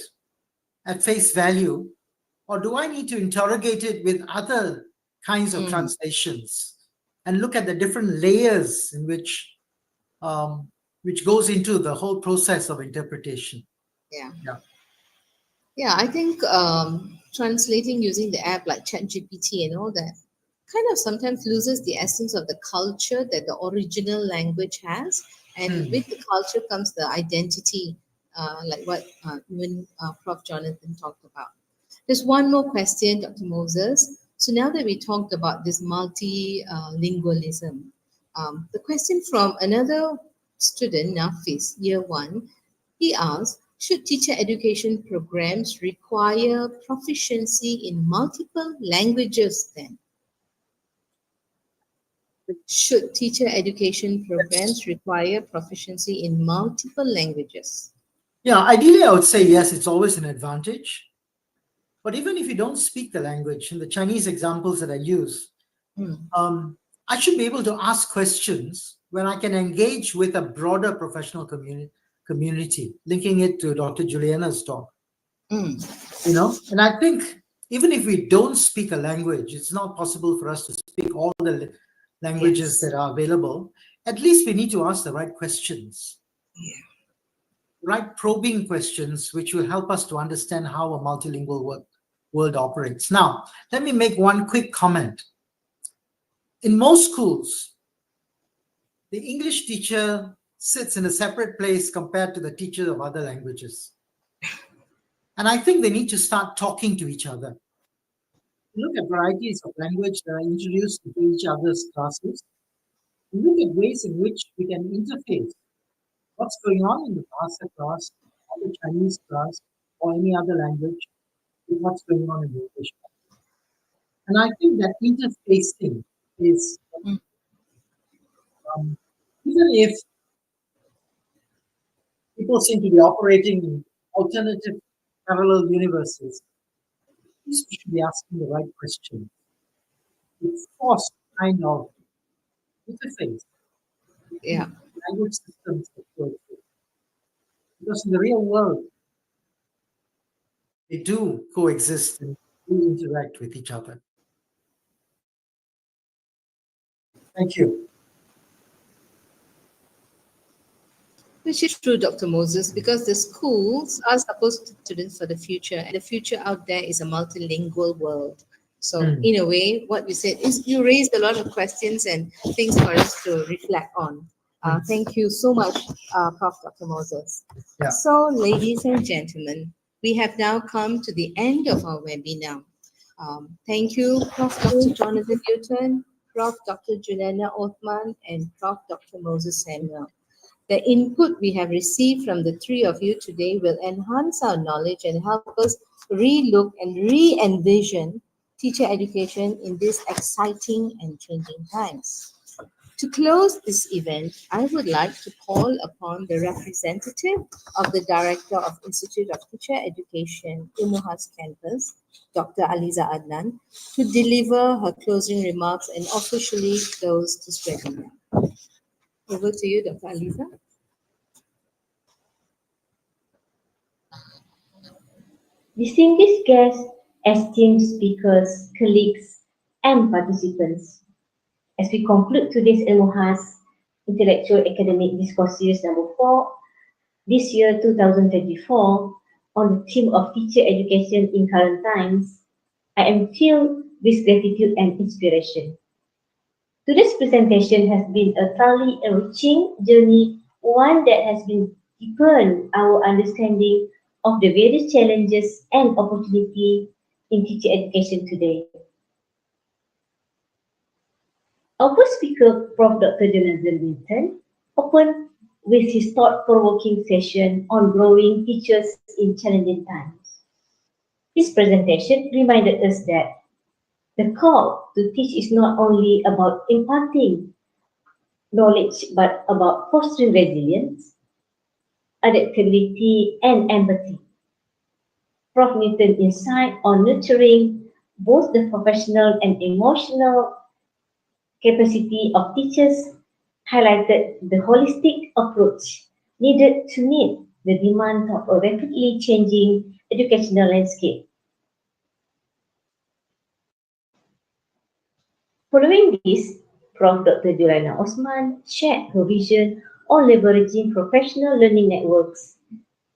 at face value? Or do I need to interrogate it with other kinds of Mm, translations and look at the different layers in which goes into the whole process of interpretation? yeah. Yeah. Yeah, I think translating using the app like ChatGPT and all that kind of sometimes loses the essence of the culture that the original language has. And Hmm. with the culture comes the identity, like what even Prof. Jonathan talked about. There's one more question, Dr. Moses. So now that we talked about this multilingualism, the question from another student, Nafis, year one, he asked, should teacher education programs require proficiency in multiple languages then? Should teacher education programs require proficiency in multiple languages? Yeah, ideally, I would say yes, it's always an advantage. But even if you don't speak the language, in the Chinese examples that I use, Mm, um, I should be able to ask questions when I can engage with a broader professional community, linking it to Dr. Juliana's talk. mm, You know, and I think even if we don't speak a language, it's not possible for us to speak all the languages yes. that are available. At least we need to ask the right questions, Yeah. right probing questions, which will help us to understand how a multilingual world operates. Now, let me make one quick comment. In most schools, the English teacher sits in a separate place compared to the teacher of other languages. And I think they need to start talking to each other. Look at varieties of language that are introduced into each other's classes. Look at ways in which we can interface what's going on in the Bahasa class, or the Chinese class, or any other language with what's going on in the English class. And I think that interfacing is, Mm, um, even if People seem to be operating in alternative parallel universes. At least we should be asking the right question. It's forced kind of interface Yeah. between language systems that coexist. Because in the real world, they do coexist and do interact with each other. Thank you. Which is true, Dr. Moses, because the schools are supposed to be students for the future, and the future out there is a multilingual world. So, Mm, in a way, what you said is you raised a lot of questions and things for us to reflect on. mm, Thank you so much, Prof. Dr. Moses. yeah. So, ladies and gentlemen, we have now come to the end of our webinar. Thank you, Prof. Dr. Jonathan Newton, Prof. Dr. Juliana Othman, and Prof. Dr. Moses Samuel. The input we have received from the three of you today will enhance our knowledge and help us re-look and re-envision teacher education in these exciting and changing times. To close this event, I would like to call upon the representative of the Director of Institute of Teacher Education, Ilmu Khas Campus, Dr. Aliza Adnan, to deliver her closing remarks and officially close this webinar. Over to you, Dr. Aliza. Distinguished guests, esteemed speakers, colleagues, and participants, as we conclude today's Ilmu Khas Intellectual Academic Discourse Series number 4, this year 2024, on the theme of teacher education in current times, I am filled with gratitude and inspiration. Today's presentation has been a thoroughly enriching journey, one that has been deepened our understanding of the various challenges and opportunities in teacher education today. Our first speaker, Prof. Dr. Jonathan Newton, opened with his thought-provoking session on growing teachers in challenging times. His presentation reminded us that the call to teach is not only about imparting knowledge but about fostering resilience, adaptability, and empathy. Prof. Newton's insight on nurturing both the professional and emotional capacity of teachers highlighted the holistic approach needed to meet the demand of a rapidly changing educational landscape. Following this, Prof. Dr. Juliana Osman shared her vision on leveraging professional learning networks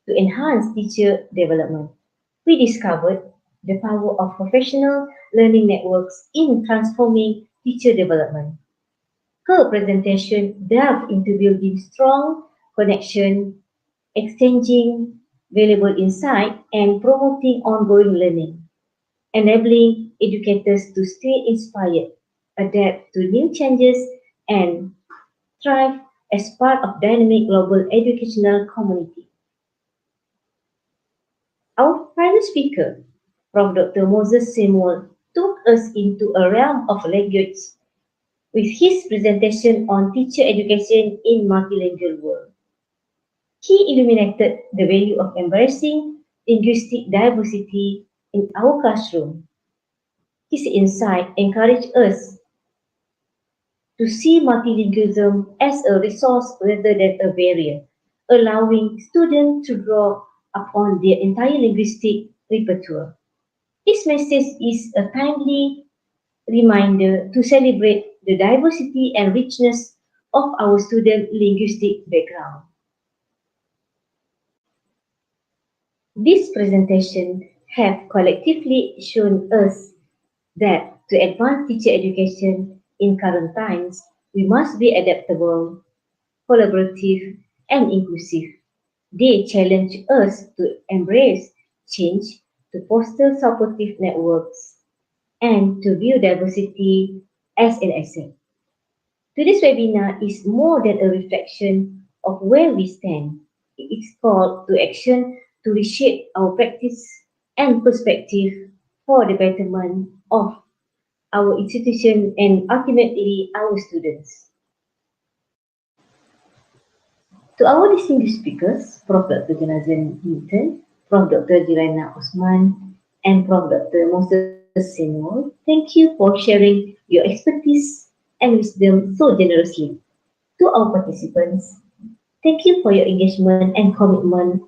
to enhance teacher development. We discovered the power of professional learning networks in transforming teacher development. Her presentation delved into building strong connection, exchanging valuable insight, and promoting ongoing learning, enabling educators to stay inspired, adapt to new changes, and thrive as part of dynamic global educational community. Our final speaker, Prof. Dr. Moses Samuel, took us into a realm of language with his presentation on teacher education in multilingual world. He illuminated the value of embracing linguistic diversity in our classroom. His insight encouraged us to see multilingualism as a resource rather than a barrier, allowing students to draw upon their entire linguistic repertoire. This message is a timely reminder to celebrate the diversity and richness of our student linguistic background. This presentation have collectively shown us that to advance teacher education in current times, we must be adaptable, collaborative, and inclusive. They challenge us to embrace change, to foster supportive networks, and to view diversity as an asset. Today's webinar is more than a reflection of where we stand. It is called to action to reshape our practice and perspective for the betterment of our institution and ultimately our students. To our distinguished speakers, Prof. Dr. Jonathan Newton, Prof. Dr. Jirana Osman, and Prof. Dr. Moses Samuel, thank you for sharing your expertise and wisdom so generously. To our participants, thank you for your engagement and commitment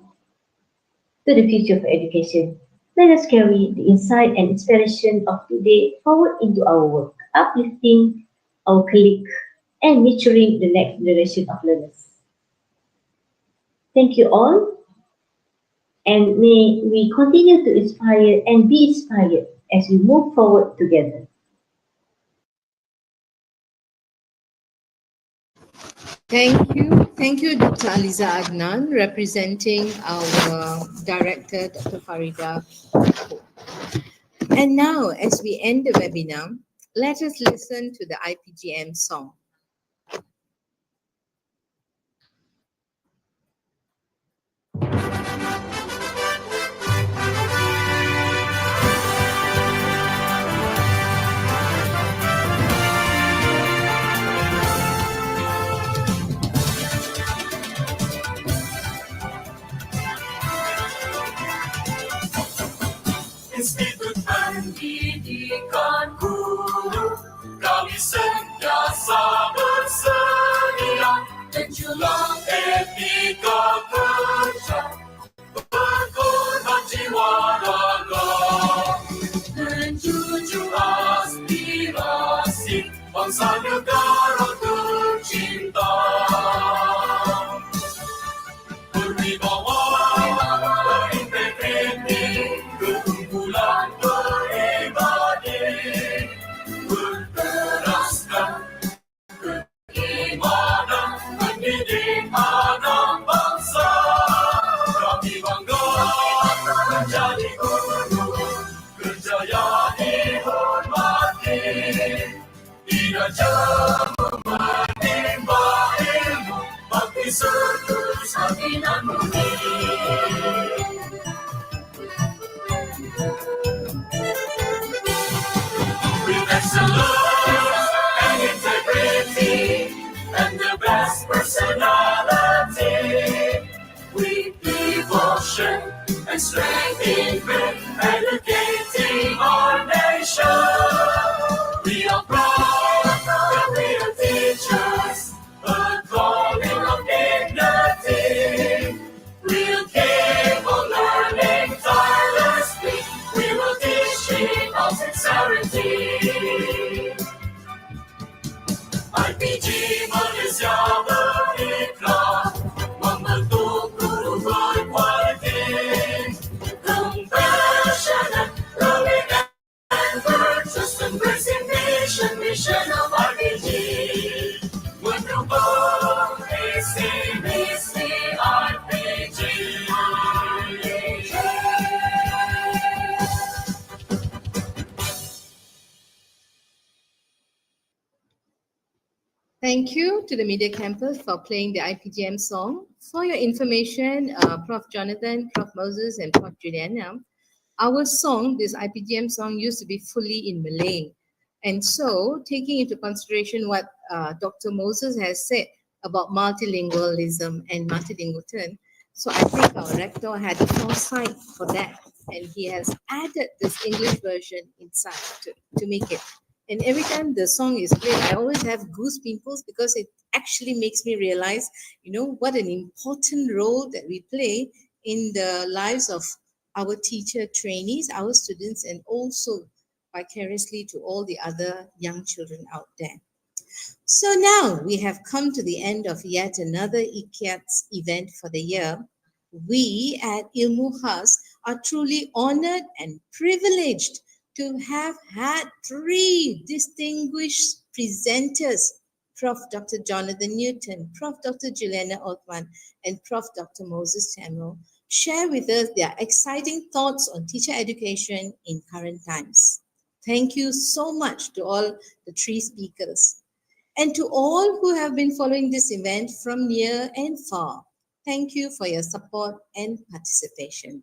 to the future of education. Let us carry the insight and inspiration of today forward into our work, uplifting our colleague and nurturing the next generation of learners. Thank you all, and may we continue to inspire and be inspired as we move forward together. Thank you, Dr. Aliza Adnan, representing our director, Dr. Farida. And now, as we end the webinar, let us listen to the IPGM song. Institut Pendidikan Guru, kami sentiasa bersedia menjulang etika kerja, berkorban jiwa raga, menjunjung aspirasi bangsa negara tercinta. Berwibawa, berintegriti, keunggulan pribadi, berteraskan keimanan, mendidik anak bangsa. Kami bangga menjadi guru, kerjaya dihormati, diraja menimba ilmu, bakti setulus hati nan murni. With excellence and integrity and the best personality, with devotion and strength in faith, educating our nation. We are proud that we are teachers, a calling of dignity. We'll keep on learning tirelessly. We will teach in all sincerity. IPG Malaysia berikrar membentuk guru berkualiti, compassionate, loving and virtuous, embracing mission of IPG. Mendukung misi IPG. Thank you to the Media Campus for playing the IPGM song. For your information, Prof. Jonathan, Prof. Moses, and Prof. Juliana, our song, this IPGM song, used to be fully in Malay. And so, taking into consideration what Dr. Moses has said about multilingualism and multilingual, so I think our rector had a foresight for that. And he has added this English version inside to make it. And every time the song is played, I always have goose pimples because it actually makes me realize, what an important role that we play in the lives of our teacher trainees, our students, and also vicariously to all the other young children out there. So now we have come to the end of yet another Ikiads event for the year. We at Ilmu Khas are truly honored and privileged to have had three distinguished presenters, Prof. Dr. Jonathan Newton, Prof. Dr. Juliana Othman, and Prof. Dr. Moses Samuel, share with us their exciting thoughts on teacher education in current times. Thank you so much to all the three speakers. And to all who have been following this event from near and far, thank you for your support and participation.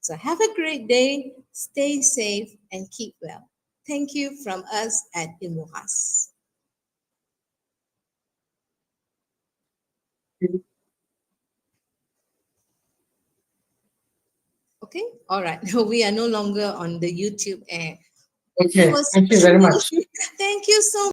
So have a great day, stay safe, and keep well. Thank you from us at Ilmu Khas. Okay, all right. We are no longer on the YouTube air. It Okay, was thank you very much. thank you so